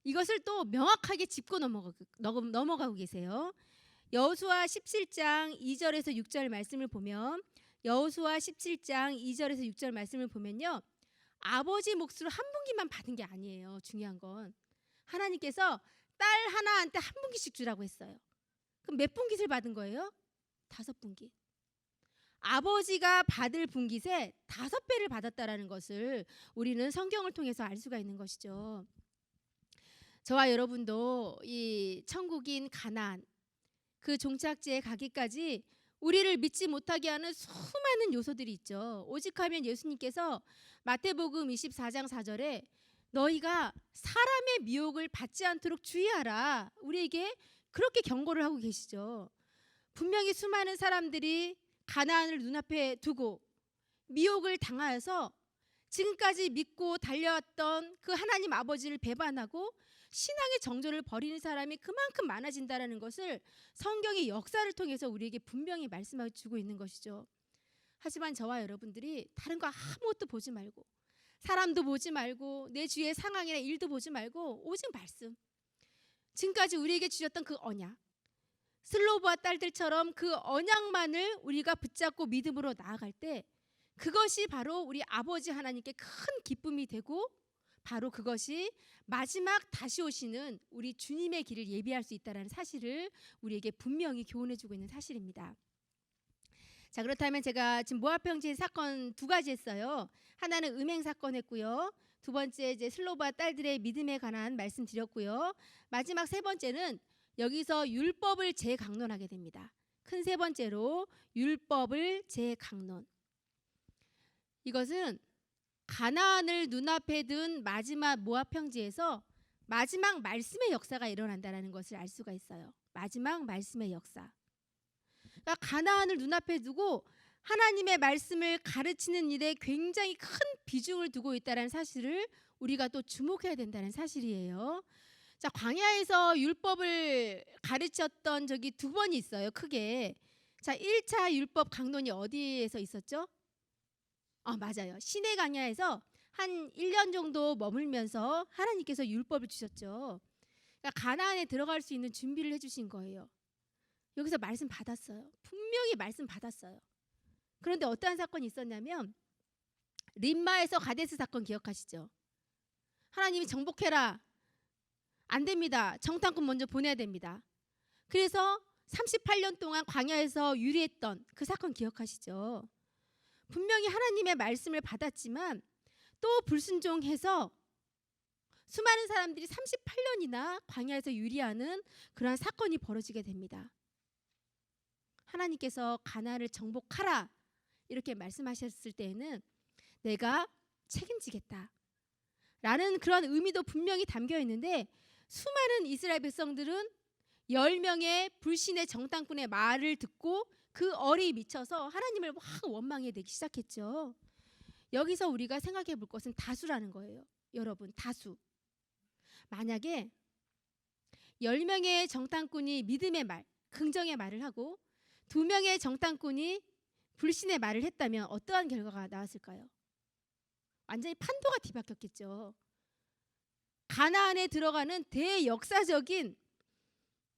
이것을 또 명확하게 짚고 넘어가고 계세요. 여호수아 17장 2절에서 6절 말씀을 보면, 여호수아 17장 2절에서 6절 말씀을 보면요, 아버지 몫으로 한 분기만 받은 게 아니에요. 중요한 건 하나님께서 딸 하나한테 한 분기씩 주라고 했어요. 그럼 몇 분깃을 받은 거예요? 5분깃. 아버지가 받을 분깃에 5배를 받았다라는 것을 우리는 성경을 통해서 알 수가 있는 것이죠. 저와 여러분도 이 천국인 가나안, 그 종착지에 가기까지 우리를 믿지 못하게 하는 수많은 요소들이 있죠. 오직하면 예수님께서 마태복음 24장 4절에 너희가 사람의 미혹을 받지 않도록 주의하라, 우리에게 그렇게 경고를 하고 계시죠. 분명히 수많은 사람들이 가나안을 눈앞에 두고 미혹을 당하여서 지금까지 믿고 달려왔던 그 하나님 아버지를 배반하고 신앙의 정조를 벌이는 사람이 그만큼 많아진다는 것을 성경의 역사를 통해서 우리에게 분명히 말씀해 주고 있는 것이죠. 하지만 저와 여러분들이 다른 거 아무것도 보지 말고, 사람도 보지 말고, 내 주위의 상황이나 일도 보지 말고 오직 말씀, 지금까지 우리에게 주셨던 그 언약, 슬로바 딸들처럼 그 언약만을 우리가 붙잡고 믿음으로 나아갈 때 그것이 바로 우리 아버지 하나님께 큰 기쁨이 되고, 바로 그것이 마지막 다시 오시는 우리 주님의 길을 예비할 수 있다는 사실을 우리에게 분명히 교훈해주고 있는 사실입니다. 자, 그렇다면 제가 지금 모압 평지 사건 2가지 했어요. 하나는 음행 사건 했고요. 2번째 이제 슬로바 딸들의 믿음에 관한 말씀드렸고요. 마지막 3번째는 여기서 율법을 재강론하게 됩니다. 큰 3번째로 율법을 재강론. 이것은 가나안을 눈앞에 둔 마지막 모압 평지에서 마지막 말씀의 역사가 일어난다는 것을 알 수가 있어요. 마지막 말씀의 역사. 그러니까 가나안을 눈앞에 두고 하나님의 말씀을 가르치는 일에 굉장히 큰 비중을 두고 있다는 사실을 우리가 또 주목해야 된다는 사실이에요. 자, 광야에서 율법을 가르쳤던 적이 두 번이 있어요, 크게. 자, 1차 율법 강론이 어디에서 있었죠? 맞아요. 시내 광야에서 한 1년 정도 머물면서 하나님께서 율법을 주셨죠. 그러니까 가나안에 들어갈 수 있는 준비를 해주신 거예요. 여기서 말씀 받았어요. 분명히 말씀 받았어요. 그런데 어떠한 사건이 있었냐면 림마에서 가데스 사건 기억하시죠? 하나님이 정복해라. 안 됩니다. 정탐꾼 먼저 보내야 됩니다. 그래서 38년 동안 광야에서 유리했던 그 사건 기억하시죠? 분명히 하나님의 말씀을 받았지만 또 불순종해서 수많은 사람들이 38년이나 광야에서 유리하는 그러한 사건이 벌어지게 됩니다. 하나님께서 가나안을 정복하라 이렇게 말씀하셨을 때에는 내가 책임지겠다 라는 그런 의미도 분명히 담겨 있는데, 수많은 이스라엘 백성들은 10명의 불신의 정탐꾼의 말을 듣고 그 얼이 미쳐서 하나님을 확 원망해내기 시작했죠. 여기서 우리가 생각해 볼 것은 다수라는 거예요. 여러분, 다수. 만약에 10명의 정탐꾼이 믿음의 말, 긍정의 말을 하고 2명의 정탐꾼이 불신의 말을 했다면 어떠한 결과가 나왔을까요? 완전히 판도가 뒤바뀌었겠죠. 가나안에 들어가는 대역사적인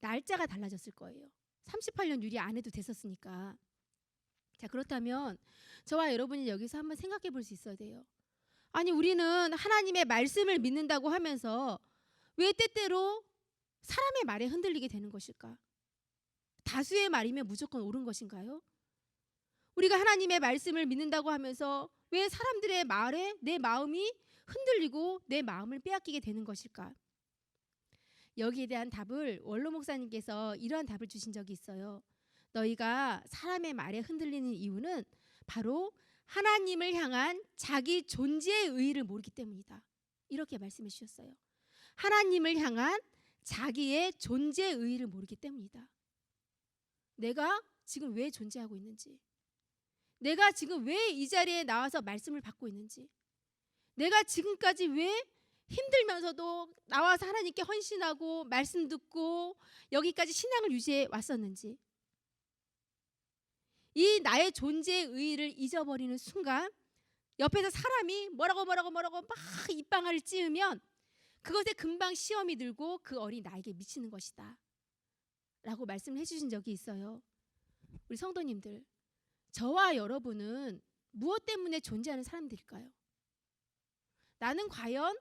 날짜가 달라졌을 거예요. 38년 유리 안 해도 됐었으니까. 자, 그렇다면 저와 여러분이 여기서 한번 생각해 볼 수 있어야 돼요. 아니, 우리는 하나님의 말씀을 믿는다고 하면서 왜 때때로 사람의 말에 흔들리게 되는 것일까? 다수의 말이면 무조건 옳은 것인가요? 우리가 하나님의 말씀을 믿는다고 하면서 왜 사람들의 말에 내 마음이 흔들리고 내 마음을 빼앗기게 되는 것일까? 여기에 대한 답을 원로 목사님께서 이러한 답을 주신 적이 있어요. 너희가 사람의 말에 흔들리는 이유는 바로 하나님을 향한 자기 존재의 의의를 모르기 때문이다. 이렇게 말씀해 주셨어요. 하나님을 향한 자기의 존재의 의의를 모르기 때문이다. 내가 지금 왜 존재하고 있는지, 내가 지금 왜 이 자리에 나와서 말씀을 받고 있는지, 내가 지금까지 왜 힘들면서도 나와서 하나님께 헌신하고 말씀 듣고 여기까지 신앙을 유지해 왔었는지, 이 나의 존재의 의의를 잊어버리는 순간 옆에서 사람이 뭐라고 막 입방아를 찌으면 그것에 금방 시험이 들고 그 얼이 나에게 미치는 것이다 라고 말씀을 해주신 적이 있어요. 우리 성도님들, 저와 여러분은 무엇 때문에 존재하는 사람들일까요? 나는 과연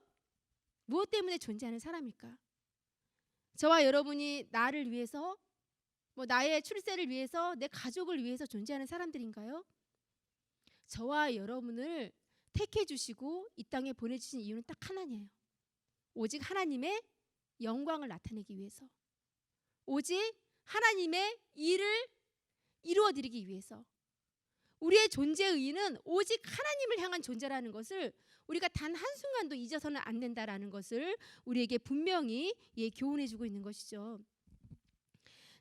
무엇 때문에 존재하는 사람일까? 저와 여러분이 나를 위해서, 나의 출세를 위해서, 내 가족을 위해서 존재하는 사람들인가요? 저와 여러분을 택해 주시고 이 땅에 보내주신 이유는 딱 하나예요. 오직 하나님의 영광을 나타내기 위해서, 오직 하나님의 일을 이루어드리기 위해서. 우리의 존재의 의의는 오직 하나님을 향한 존재라는 것을 우리가 단 한순간도 잊어서는 안 된다라는 것을 우리에게 분명히 교훈해주고 있는 것이죠.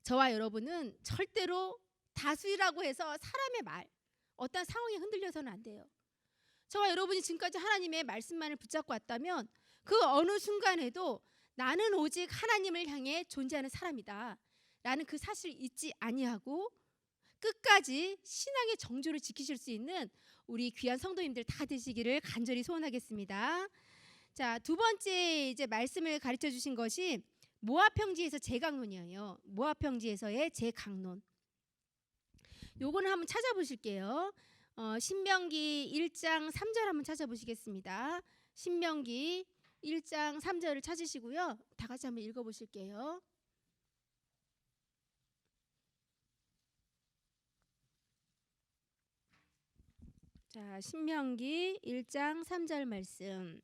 저와 여러분은 절대로 다수라고 해서 사람의 말, 어떤 상황에 흔들려서는 안 돼요. 저와 여러분이 지금까지 하나님의 말씀만을 붙잡고 왔다면 그 어느 순간에도 나는 오직 하나님을 향해 존재하는 사람이다 라는 그 사실을 잊지 아니하고 끝까지 신앙의 정조를 지키실 수 있는 우리 귀한 성도님들 다 되시기를 간절히 소원하겠습니다. 자, 두 번째 이제 말씀을 가르쳐 주신 것이 모압 평지에서 재강론이에요. 모압 평지에서의 재강론. 요거는 한번 찾아보실게요. 신명기 1장 3절 한번 찾아보시겠습니다. 신명기 1장 3절을 찾으시고요. 다 같이 한번 읽어보실게요. 자, 신명기 1장 3절 말씀.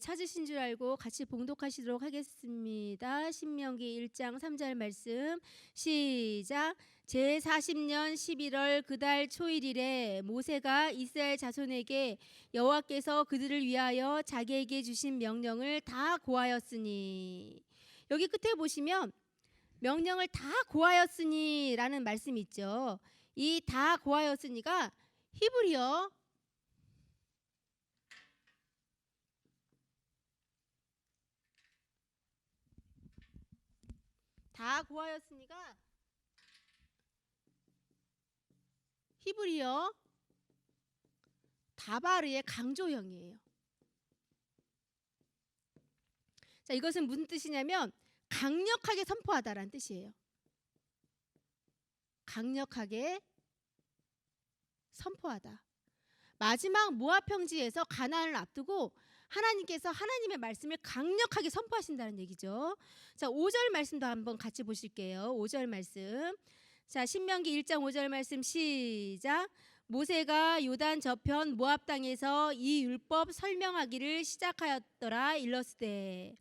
찾으신 줄 알고 같이 봉독하시도록 하겠습니다. 신명기 1장 3절 말씀 시작. 제40년 11월 그달 초일일에 모세가 이스라엘 자손에게 여호와께서 그들을 위하여 자기에게 주신 명령을 다 고하였으니. 여기 끝에 보시면 명령을 다 고하였으니라는 말씀이 있죠. 이 다 고하였으니가 히브리어 다 고하였으니가 히브리어 다바르의 강조형이에요. 자, 이것은 무슨 뜻이냐면 강력하게 선포하다라는 뜻이에요. 강력하게 선포하다. 마지막 모압 평지에서 가나안을 앞두고 하나님께서 하나님의 말씀을 강력하게 선포하신다는 얘기죠. 자, 5절 말씀도 한번 같이 보실게요. 5절 말씀. 자, 신명기 1장 5절 말씀 시작. 모세가 요단 저편 모압 땅에서 이 율법 설명하기를 시작하였더라 일러스되.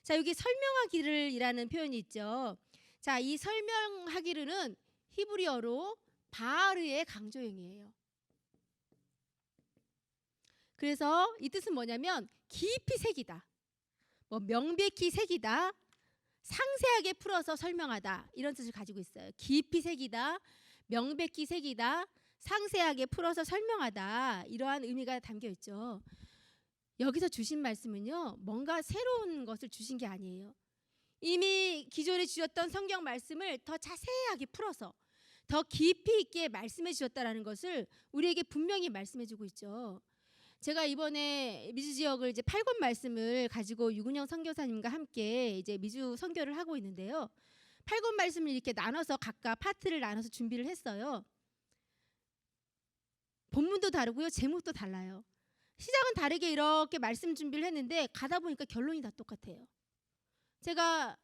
자, 여기 설명하기를이라는 표현이 있죠. 자, 이 설명하기를은 히브리어로 바르의 강조형이에요. 그래서 이 뜻은 뭐냐면 깊이 새기다, 뭐 명백히 새기다, 상세하게 풀어서 설명하다, 이런 뜻을 가지고 있어요. 깊이 새기다, 명백히 새기다, 상세하게 풀어서 설명하다, 이러한 의미가 담겨 있죠. 여기서 주신 말씀은요, 뭔가 새로운 것을 주신 게 아니에요. 이미 기존에 주셨던 성경 말씀을 더 자세하게 풀어서 더 깊이 있게 말씀해 주셨다라는 것을 우리에게 분명히 말씀해 주고 있죠. 제가 이번에 미주 지역을 이제 8권 말씀을 가지고 유근영 선교사님과 함께 이제 미주 선교를 하고 있는데요. 8권 말씀을 이렇게 나눠서 각각 파트를 나눠서 준비를 했어요. 본문도 다르고요, 제목도 달라요. 시작은 다르게 이렇게 말씀 준비를 했는데 가다 보니까 결론이 다 똑같아요. 제가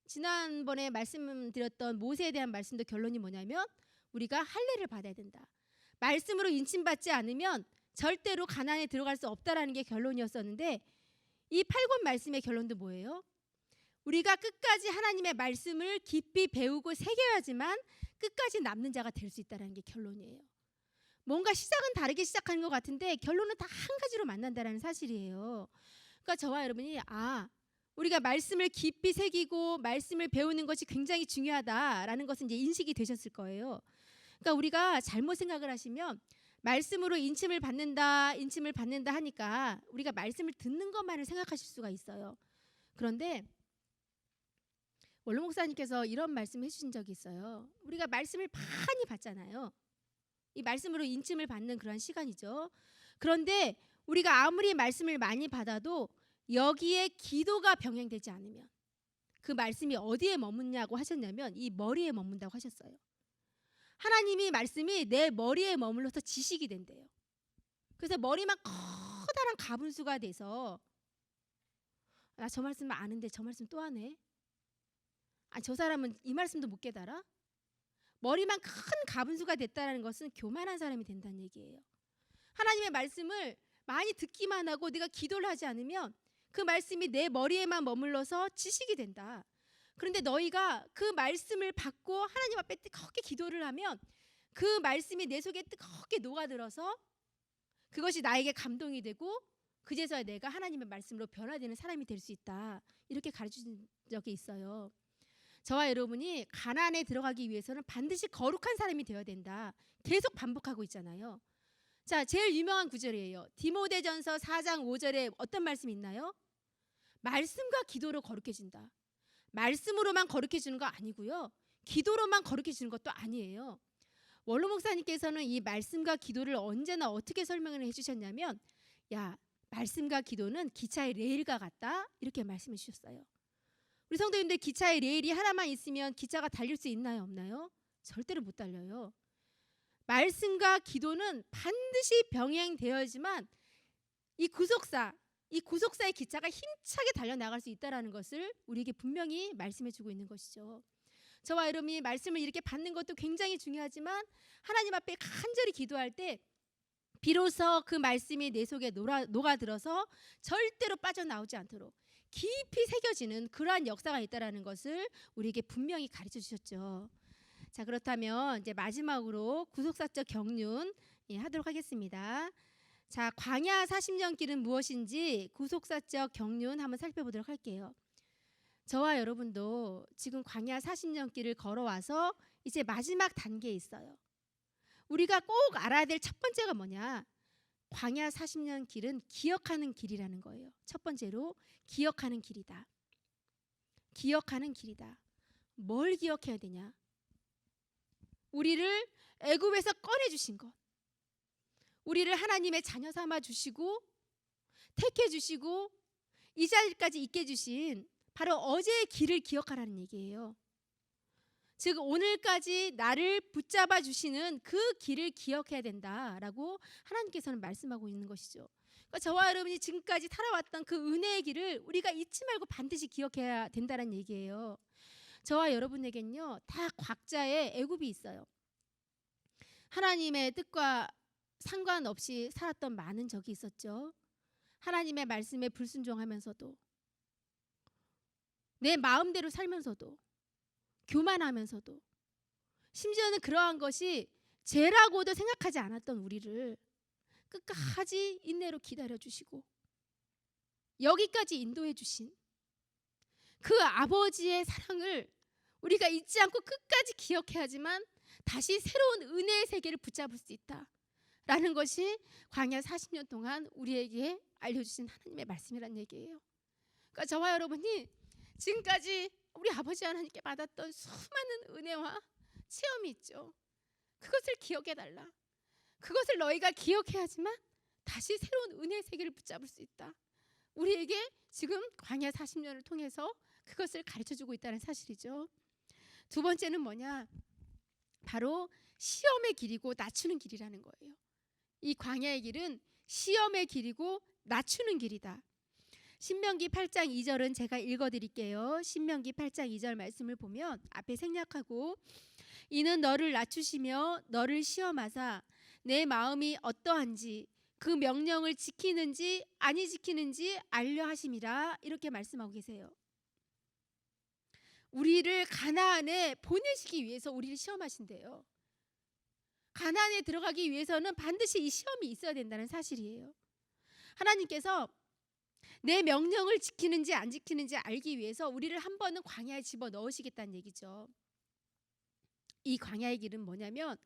지난번에 말씀드렸던 모세에 대한 말씀도 결론이 뭐냐면 우리가 할례를 받아야 된다. 말씀으로 인침받지 않으면 절대로 가나안에 들어갈 수 없다라는 게 결론이었었는데, 이 8권 말씀의 결론도 뭐예요? 우리가 끝까지 하나님의 말씀을 깊이 배우고 새겨야지만 끝까지 남는 자가 될 수 있다는 게 결론이에요. 뭔가 시작은 다르게 시작하는 것 같은데 결론은 다 한 가지로 만난다는 사실이에요. 그러니까 저와 여러분이 우리가 말씀을 깊이 새기고 말씀을 배우는 것이 굉장히 중요하다라는 것은 이제 인식이 되셨을 거예요. 그러니까 우리가 잘못 생각을 하시면 말씀으로 인침을 받는다 하니까 우리가 말씀을 듣는 것만을 생각하실 수가 있어요. 그런데 원로 목사님께서 이런 말씀을 해주신 적이 있어요. 우리가 말씀을 많이 받잖아요. 이 말씀으로 인침을 받는 그런 시간이죠. 그런데 우리가 아무리 말씀을 많이 받아도 여기에 기도가 병행되지 않으면, 그 말씀이 어디에 머문냐고 하셨냐면 이 머리에 머문다고 하셨어요. 하나님이 말씀이 내 머리에 머물러서 지식이 된대요. 그래서 머리만 커다란 가분수가 돼서 나 저 말씀 아는데 저 말씀 또 하네. 저 사람은 이 말씀도 못 깨달아? 머리만 큰 가분수가 됐다는 것은 교만한 사람이 된다는 얘기예요. 하나님의 말씀을 많이 듣기만 하고 내가 기도를 하지 않으면 그 말씀이 내 머리에만 머물러서 지식이 된다. 그런데 너희가 그 말씀을 받고 하나님 앞에 뜨겁게 기도를 하면 그 말씀이 내 속에 뜨겁게 녹아들어서 그것이 나에게 감동이 되고 그제서야 내가 하나님의 말씀으로 변화되는 사람이 될 수 있다. 이렇게 가르쳐준 적이 있어요. 저와 여러분이 가나안에 들어가기 위해서는 반드시 거룩한 사람이 되어야 된다. 계속 반복하고 있잖아요. 자, 제일 유명한 구절이에요. 디모데전서 4장 5절에 어떤 말씀이 있나요? 말씀과 기도로 거룩해진다. 말씀으로만 거룩해지는 거 아니고요, 기도로만 거룩해지는 것도 아니에요. 원로 목사님께서는 이 말씀과 기도를 언제나 어떻게 설명을 해주셨냐면, 말씀과 기도는 기차의 레일과 같다, 이렇게 말씀해 주셨어요. 우리 성도님들, 기차의 레일이 하나만 있으면 기차가 달릴 수 있나요, 없나요? 절대로 못 달려요. 말씀과 기도는 반드시 병행되어야지만 이 구속사의 기차가 힘차게 달려나갈 수 있다는 것을 우리에게 분명히 말씀해 주고 있는 것이죠. 저와 여러분이 말씀을 이렇게 받는 것도 굉장히 중요하지만 하나님 앞에 간절히 기도할 때 비로소 그 말씀이 내 속에 녹아들어서 절대로 빠져나오지 않도록 깊이 새겨지는 그러한 역사가 있다는 것을 우리에게 분명히 가르쳐 주셨죠. 자, 그렇다면 이제 마지막으로 구속사적 경륜 하도록 하겠습니다. 자, 광야 40년 길은 무엇인지 구속사적 경륜 한번 살펴보도록 할게요. 저와 여러분도 지금 광야 40년 길을 걸어와서 이제 마지막 단계에 있어요. 우리가 꼭 알아야 될 첫 번째가 뭐냐? 광야 40년 길은 기억하는 길이라는 거예요. 첫 번째로 기억하는 길이다. 기억하는 길이다. 뭘 기억해야 되냐? 우리를 애굽에서 꺼내 주신 것. 우리를 하나님의 자녀 삼아 주시고 택해 주시고 이 자리까지 있게 주신 바로 어제의 길을 기억하라는 얘기예요. 즉 오늘까지 나를 붙잡아 주시는 그 길을 기억해야 된다라고 하나님께서는 말씀하고 있는 것이죠. 그러니까 저와 여러분이 지금까지 살아왔던 그 은혜의 길을 우리가 잊지 말고 반드시 기억해야 된다는 얘기예요. 저와 여러분에겐요 다 각자의 애굽이 있어요. 하나님의 뜻과 상관없이 살았던 많은 적이 있었죠. 하나님의 말씀에 불순종하면서도 내 마음대로 살면서도 교만하면서도 심지어는 그러한 것이 죄라고도 생각하지 않았던 우리를 끝까지 인내로 기다려주시고 여기까지 인도해 주신 그 아버지의 사랑을 우리가 잊지 않고 끝까지 기억해야지만 다시 새로운 은혜의 세계를 붙잡을 수 있다라는 것이 광야 40년 동안 우리에게 알려주신 하나님의 말씀이란 얘기예요. 그러니까 저와 여러분이 지금까지 우리 아버지 하나님께 받았던 수많은 은혜와 체험이 있죠. 그것을 기억해달라. 그것을 너희가 기억해야지만 다시 새로운 은혜의 세계를 붙잡을 수 있다. 우리에게 지금 광야 40년을 통해서 그것을 가르쳐주고 있다는 사실이죠. 두 번째는 뭐냐? 바로 시험의 길이고 낮추는 길이라는 거예요. 이 광야의 길은 시험의 길이고 낮추는 길이다. 신명기 8장 2절은 제가 읽어드릴게요. 신명기 8장 2절 말씀을 보면 앞에 생략하고 이는 너를 낮추시며 너를 시험하사 내 마음이 어떠한지 그 명령을 지키는지 아니 지키는지 알려 하심이라 이렇게 말씀하고 계세요. 우리를 가나안에 보내시기 위해서 우리를 시험하신대요. 가나안에 들어가기 위해서는 반드시 이 시험이 있어야 된다는 사실이에요. 하나님께서 내 명령을 지키는지 안 지키는지 알기 위해서 우리를 한 번은 광야에 집어넣으시겠다는 얘기죠. 이 광야의 길은 뭐냐면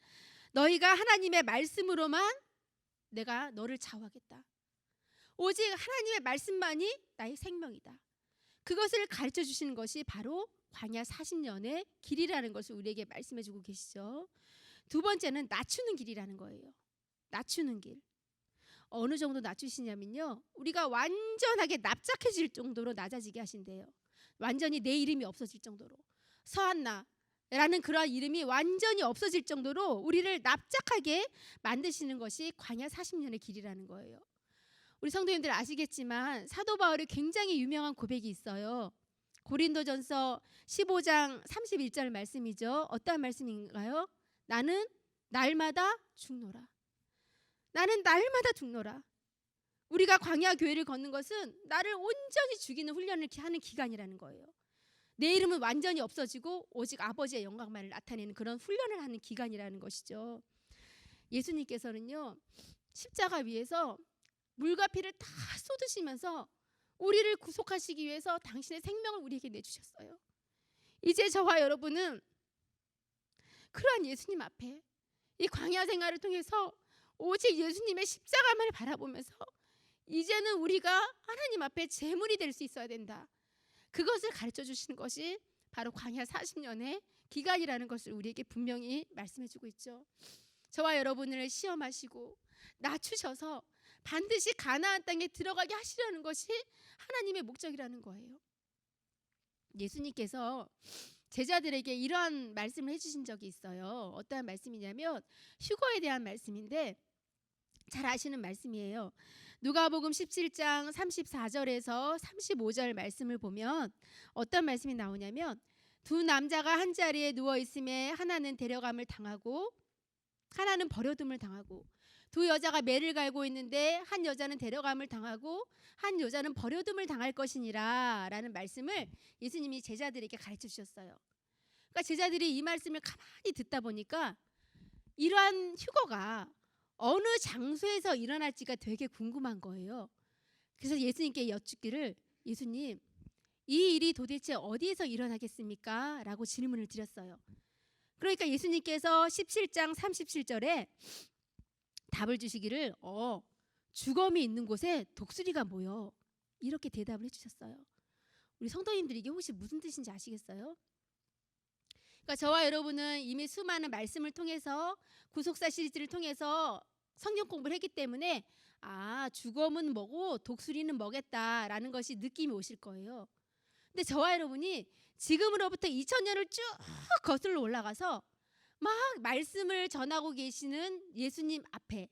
너희가 하나님의 말씀으로만 내가 너를 좌우하겠다. 오직 하나님의 말씀만이 나의 생명이다. 그것을 가르쳐 주시는 것이 바로 광야 40년의 길이라는 것을 우리에게 말씀해 주고 계시죠. 두 번째는 낮추는 길이라는 거예요. 낮추는 길. 어느 정도 낮추시냐면요. 우리가 완전하게 납작해질 정도로 낮아지게 하신대요. 완전히 내 이름이 없어질 정도로. 서한나라는 그러한 이름이 완전히 없어질 정도로 우리를 납작하게 만드시는 것이 광야 40년의 길이라는 거예요. 우리 성도님들 아시겠지만 사도 바울이 굉장히 유명한 고백이 있어요. 고린도전서 15장 31절 말씀이죠. 어떠한 말씀인가요? 나는 날마다 죽노라. 나는 날마다 죽노라. 우리가 광야 교회를 걷는 것은 나를 온전히 죽이는 훈련을 하는 기간이라는 거예요. 내 이름은 완전히 없어지고 오직 아버지의 영광만을 나타내는 그런 훈련을 하는 기간이라는 것이죠. 예수님께서는요 십자가 위에서 물과 피를 다 쏟으시면서 우리를 구속하시기 위해서 당신의 생명을 우리에게 내주셨어요. 이제 저와 여러분은 그러한 예수님 앞에 이 광야 생활을 통해서 오직 예수님의 십자가만을 바라보면서 이제는 우리가 하나님 앞에 제물이 될 수 있어야 된다. 그것을 가르쳐 주시는 것이 바로 광야 40년의 기간이라는 것을 우리에게 분명히 말씀해 주고 있죠. 저와 여러분을 시험하시고 낮추셔서 반드시 가나안 땅에 들어가게 하시려는 것이 하나님의 목적이라는 거예요. 예수님께서 제자들에게 이러한 말씀을 해주신 적이 있어요. 어떠한 말씀이냐면 휴거에 대한 말씀인데 잘 아시는 말씀이에요. 누가복음 17장 34절에서 35절 말씀을 보면 어떤 말씀이 나오냐면 두 남자가 한 자리에 누워 있음에 하나는 데려감을 당하고 하나는 버려둠을 당하고 두 여자가 매를 갈고 있는데 한 여자는 데려감을 당하고 한 여자는 버려둠을 당할 것이니라 라는 말씀을 예수님이 제자들에게 가르쳐 주셨어요. 그러니까 제자들이 이 말씀을 가만히 듣다 보니까 이러한 휴거가 어느 장소에서 일어날지가 되게 궁금한 거예요. 그래서 예수님께 여쭙기를 예수님 이 일이 도대체 어디에서 일어나겠습니까? 라고 질문을 드렸어요. 그러니까 예수님께서 17장 37절에 답을 주시기를 주검이 있는 곳에 독수리가 모여, 이렇게 대답을 해주셨어요. 우리 성도님들이 이게 혹시 무슨 뜻인지 아시겠어요? 그러니까 저와 여러분은 이미 수많은 말씀을 통해서 구속사 시리즈를 통해서 성경 공부를 했기 때문에 주검은 뭐고 독수리는 뭐겠다라는 것이 느낌이 오실 거예요. 근데 저와 여러분이 지금으로부터 2000년을 쭉 거슬러 올라가서 막 말씀을 전하고 계시는 예수님 앞에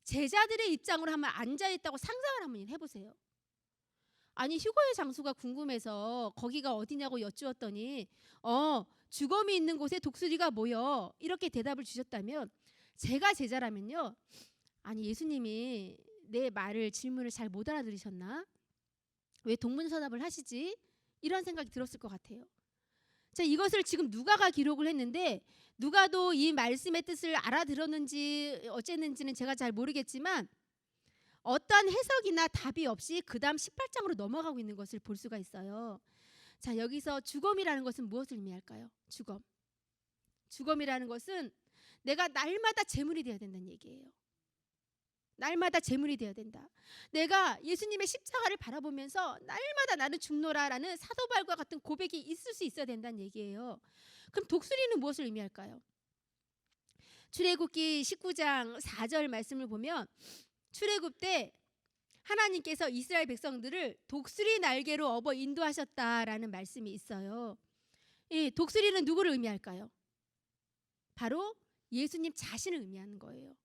제자들의 입장으로 한번 앉아있다고 상상을 한번 해보세요. 아니, 휴거의 장소가 궁금해서 거기가 어디냐고 여쭈었더니 주검이 있는 곳에 독수리가 모여, 이렇게 대답을 주셨다면, 제가 제자라면요, 아니, 예수님이 내 말을, 질문을 잘 못 알아들으셨나? 왜 동문서답을 하시지? 이런 생각이 들었을 것 같아요. 자, 이것을 지금 누가가 기록을 했는데 누가도 이 말씀의 뜻을 알아들었는지 어쨌는지는 제가 잘 모르겠지만 어떠한 해석이나 답이 없이 그 다음 18장으로 넘어가고 있는 것을 볼 수가 있어요. 자, 여기서 주검이라는 것은 무엇을 의미할까요? 주검이라는 것은 내가 날마다 제물이 되어야 된다는 얘기예요. 날마다 제물이 되어야 된다. 내가 예수님의 십자가를 바라보면서 날마다 나는 죽노라라는 사도바울과 같은 고백이 있을 수 있어야 된다는 얘기예요. 그럼 독수리는 무엇을 의미할까요? 출애굽기 19장 4절 말씀을 보면 출애굽 때 하나님께서 이스라엘 백성들을 독수리 날개로 업어 인도하셨다라는 말씀이 있어요. 이 독수리는 누구를 의미할까요? 바로 예수님 자신을 의미하는 거예요.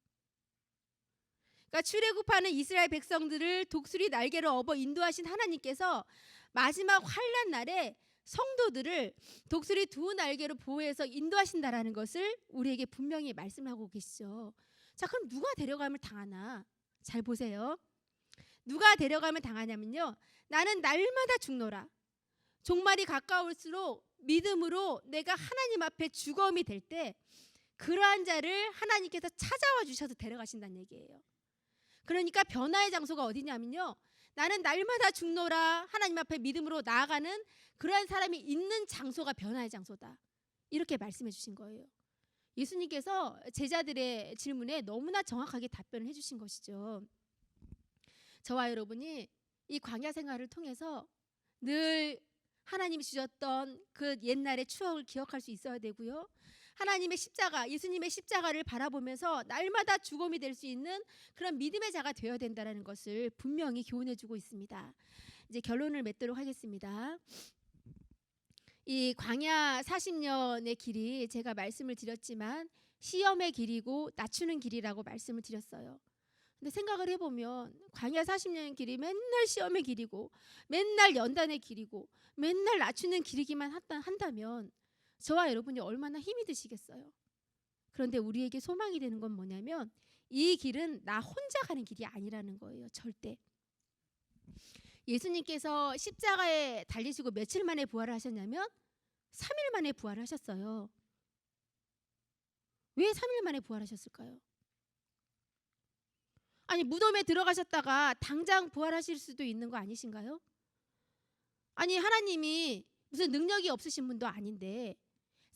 그러니까 출애굽하는 이스라엘 백성들을 독수리 날개로 업어 인도하신 하나님께서 마지막 환난 날에 성도들을 독수리 두 날개로 보호해서 인도하신다라는 것을 우리에게 분명히 말씀하고 계시죠. 자, 그럼 누가 데려감을 당하나? 잘 보세요. 누가 데려감을 당하냐면요, 나는 날마다 죽노라. 종말이 가까울수록 믿음으로 내가 하나님 앞에 주검이 될 때 그러한 자를 하나님께서 찾아와 주셔서 데려가신다는 얘기예요. 그러니까 변화의 장소가 어디냐면요, 나는 날마다 죽노라 하나님 앞에 믿음으로 나아가는 그러한 사람이 있는 장소가 변화의 장소다, 이렇게 말씀해 주신 거예요. 예수님께서 제자들의 질문에 너무나 정확하게 답변을 해주신 것이죠. 저와 여러분이 이 광야 생활을 통해서 늘 하나님이 주셨던 그 옛날의 추억을 기억할 수 있어야 되고요, 하나님의 십자가, 예수님의 십자가를 바라보면서 날마다 주검이 될 수 있는 그런 믿음의 자가 되어야 된다는 것을 분명히 교훈해 주고 있습니다. 이제 결론을 맺도록 하겠습니다. 이 광야 40년의 길이 제가 말씀을 드렸지만 시험의 길이고 낮추는 길이라고 말씀을 드렸어요. 근데 생각을 해보면 광야 40년의 길이 맨날 시험의 길이고 맨날 연단의 길이고 맨날 낮추는 길이기만 한다면 저와 여러분이 얼마나 힘이 드시겠어요. 그런데 우리에게 소망이 되는 건 뭐냐면 이 길은 나 혼자 가는 길이 아니라는 거예요. 절대. 예수님께서 십자가에 달리시고 며칠 만에 부활을 하셨냐면 3일 만에 부활을 하셨어요. 왜 3일 만에 부활하셨을까요? 아니, 무덤에 들어가셨다가 당장 부활하실 수도 있는 거 아니신가요? 아니, 하나님이 무슨 능력이 없으신 분도 아닌데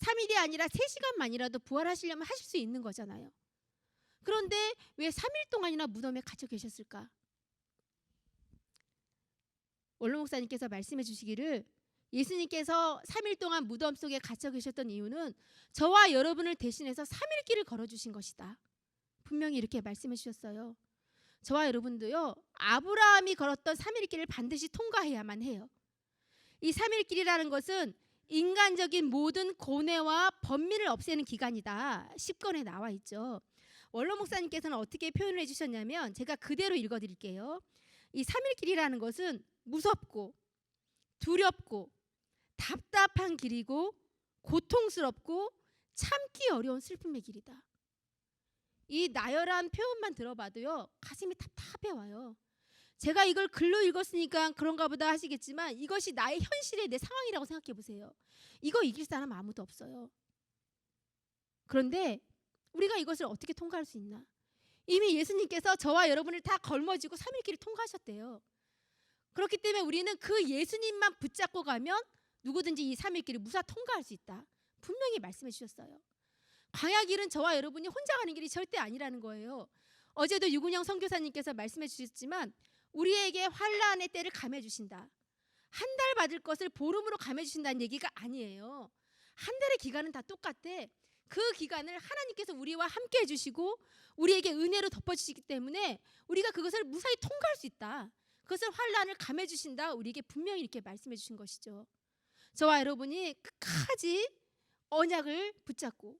3일이 아니라 3시간만이라도 부활하시려면 하실 수 있는 거잖아요. 그런데 왜 3일 동안이나 무덤에 갇혀 계셨을까? 원로 목사님께서 말씀해 주시기를 예수님께서 3일 동안 무덤 속에 갇혀 계셨던 이유는 저와 여러분을 대신해서 3일 길을 걸어주신 것이다, 분명히 이렇게 말씀해 주셨어요. 저와 여러분도요, 아브라함이 걸었던 3일 길을 반드시 통과해야만 해요. 이 3일 길이라는 것은 인간적인 모든 고뇌와 번민을 없애는 기간이다, 10권에 나와 있죠. 원로 목사님께서는 어떻게 표현을 해주셨냐면 제가 그대로 읽어드릴게요. 이 3일 길이라는 것은 무섭고 두렵고 답답한 길이고 고통스럽고 참기 어려운 슬픔의 길이다. 이 나열한 표현만 들어봐도요 가슴이 답답해 와요. 제가 이걸 글로 읽었으니까 그런가 보다 하시겠지만 이것이 나의 현실의 내 상황이라고 생각해 보세요. 이거 이길 사람 아무도 없어요. 그런데 우리가 이것을 어떻게 통과할 수 있나? 이미 예수님께서 저와 여러분을 다 걸머쥐고 3일 길을 통과하셨대요. 그렇기 때문에 우리는 그 예수님만 붙잡고 가면 누구든지 이 삶의 길을 무사 통과할 수 있다. 분명히 말씀해 주셨어요. 광야 길은 저와 여러분이 혼자 가는 길이 절대 아니라는 거예요. 어제도 유근영 선교사님께서 말씀해 주셨지만 우리에게 환난의 때를 감해 주신다. 한 달 받을 것을 보름으로 감해 주신다는 얘기가 아니에요. 한 달의 기간은 다 똑같아. 그 기간을 하나님께서 우리와 함께 해주시고 우리에게 은혜로 덮어주시기 때문에 우리가 그것을 무사히 통과할 수 있다. 그것을 환난을 감해 주신다. 우리에게 분명히 이렇게 말씀해 주신 것이죠. 저와 여러분이 끝까지 언약을 붙잡고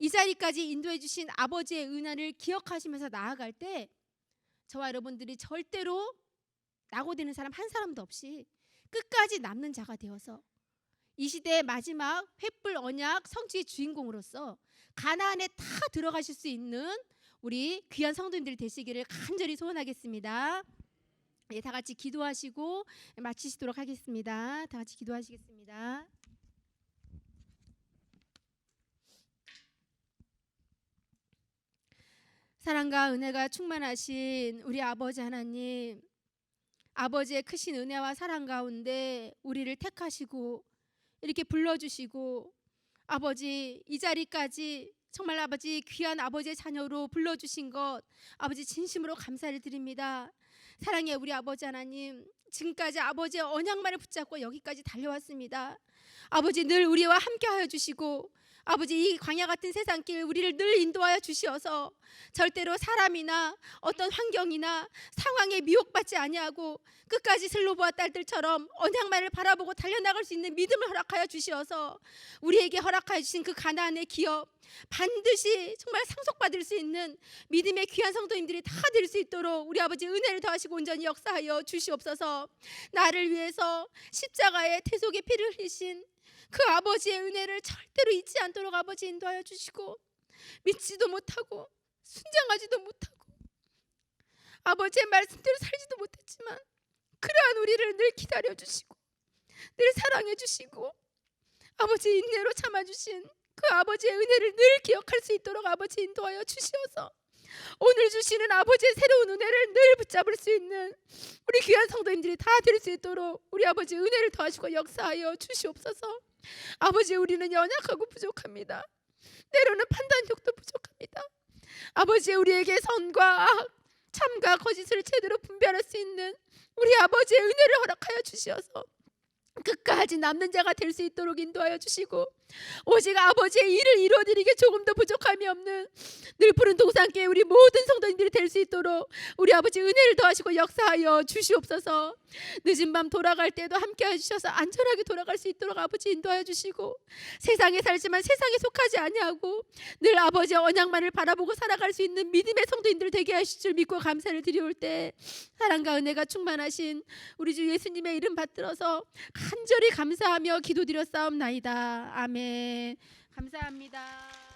이 자리까지 인도해 주신 아버지의 은혜를 기억하시면서 나아갈 때 저와 여러분들이 절대로 낙오되는 사람 한 사람도 없이 끝까지 남는 자가 되어서 이 시대의 마지막 횃불 언약 성취의 주인공으로서 가나안에 다 들어가실 수 있는 우리 귀한 성도님들이 되시기를 간절히 소원하겠습니다. 네, 다 같이 기도하시고 마치시도록 하겠습니다. 다 같이 기도하시겠습니다. 사랑과 은혜가 충만하신 우리 아버지 하나님, 아버지의 크신 은혜와 사랑 가운데 우리를 택하시고 이렇게 불러주시고 아버지 이 자리까지 정말 아버지 귀한 아버지의 자녀로 불러주신 것 아버지 진심으로 감사를 드립니다. 사랑의 우리 아버지 하나님, 지금까지 아버지의 언약만을 붙잡고 여기까지 달려왔습니다. 아버지 늘 우리와 함께하여 주시고 아버지 이 광야 같은 세상길 우리를 늘 인도하여 주시어서 절대로 사람이나 어떤 환경이나 상황에 미혹받지 아니하고 끝까지 슬로보아 딸들처럼 언약만을 바라보고 달려나갈 수 있는 믿음을 허락하여 주시어서 우리에게 허락하여 주신 그 가나안의 기업 반드시 정말 상속받을 수 있는 믿음의 귀한 성도님들이 다 될 수 있도록 우리 아버지 은혜를 더하시고 온전히 역사하여 주시옵소서. 나를 위해서 십자가의 태속의 피를 흘리신 그 아버지의 은혜를 절대로 잊지 않도록 아버지 인도하여 주시고 믿지도 못하고 순장하지도 못하고 아버지의 말씀대로 살지도 못했지만 그러한 우리를 늘 기다려 주시고 늘 사랑해 주시고 아버지 인내로 참아주신 그 아버지의 은혜를 늘 기억할 수 있도록 아버지 인도하여 주시어서 오늘 주시는 아버지의 새로운 은혜를 늘 붙잡을 수 있는 우리 귀한 성도님들이 다 될 수 있도록 우리 아버지 은혜를 더하시고 역사하여 주시옵소서. 아버지 우리는 연약하고 부족합니다. 때로는 판단력도 부족합니다. 아버지 우리에게 선과 악, 참과 거짓을 제대로 분별할 수 있는 우리 아버지의 은혜를 허락하여 주시어서 끝까지 남는 자가 될 수 있도록 인도하여 주시고 오직 아버지의 일을 이루어드리기에 조금도 부족함이 없는 늘 푸른 동산교회 우리 모든 성도님들이 될 수 있도록 우리 아버지 은혜를 더하시고 역사하여 주시옵소서. 늦은 밤 돌아갈 때도 함께해 주셔서 안전하게 돌아갈 수 있도록 아버지 인도하여 주시고 세상에 살지만 세상에 속하지 아니하고 늘 아버지의 언약만을 바라보고 살아갈 수 있는 믿음의 성도님들 되게 하실 줄 믿고 감사를 드리올 때 사랑과 은혜가 충만하신 우리 주 예수님의 이름 받들어서 간절히 감사하며 기도드렸사옵나이다. 아멘. 감사합니다.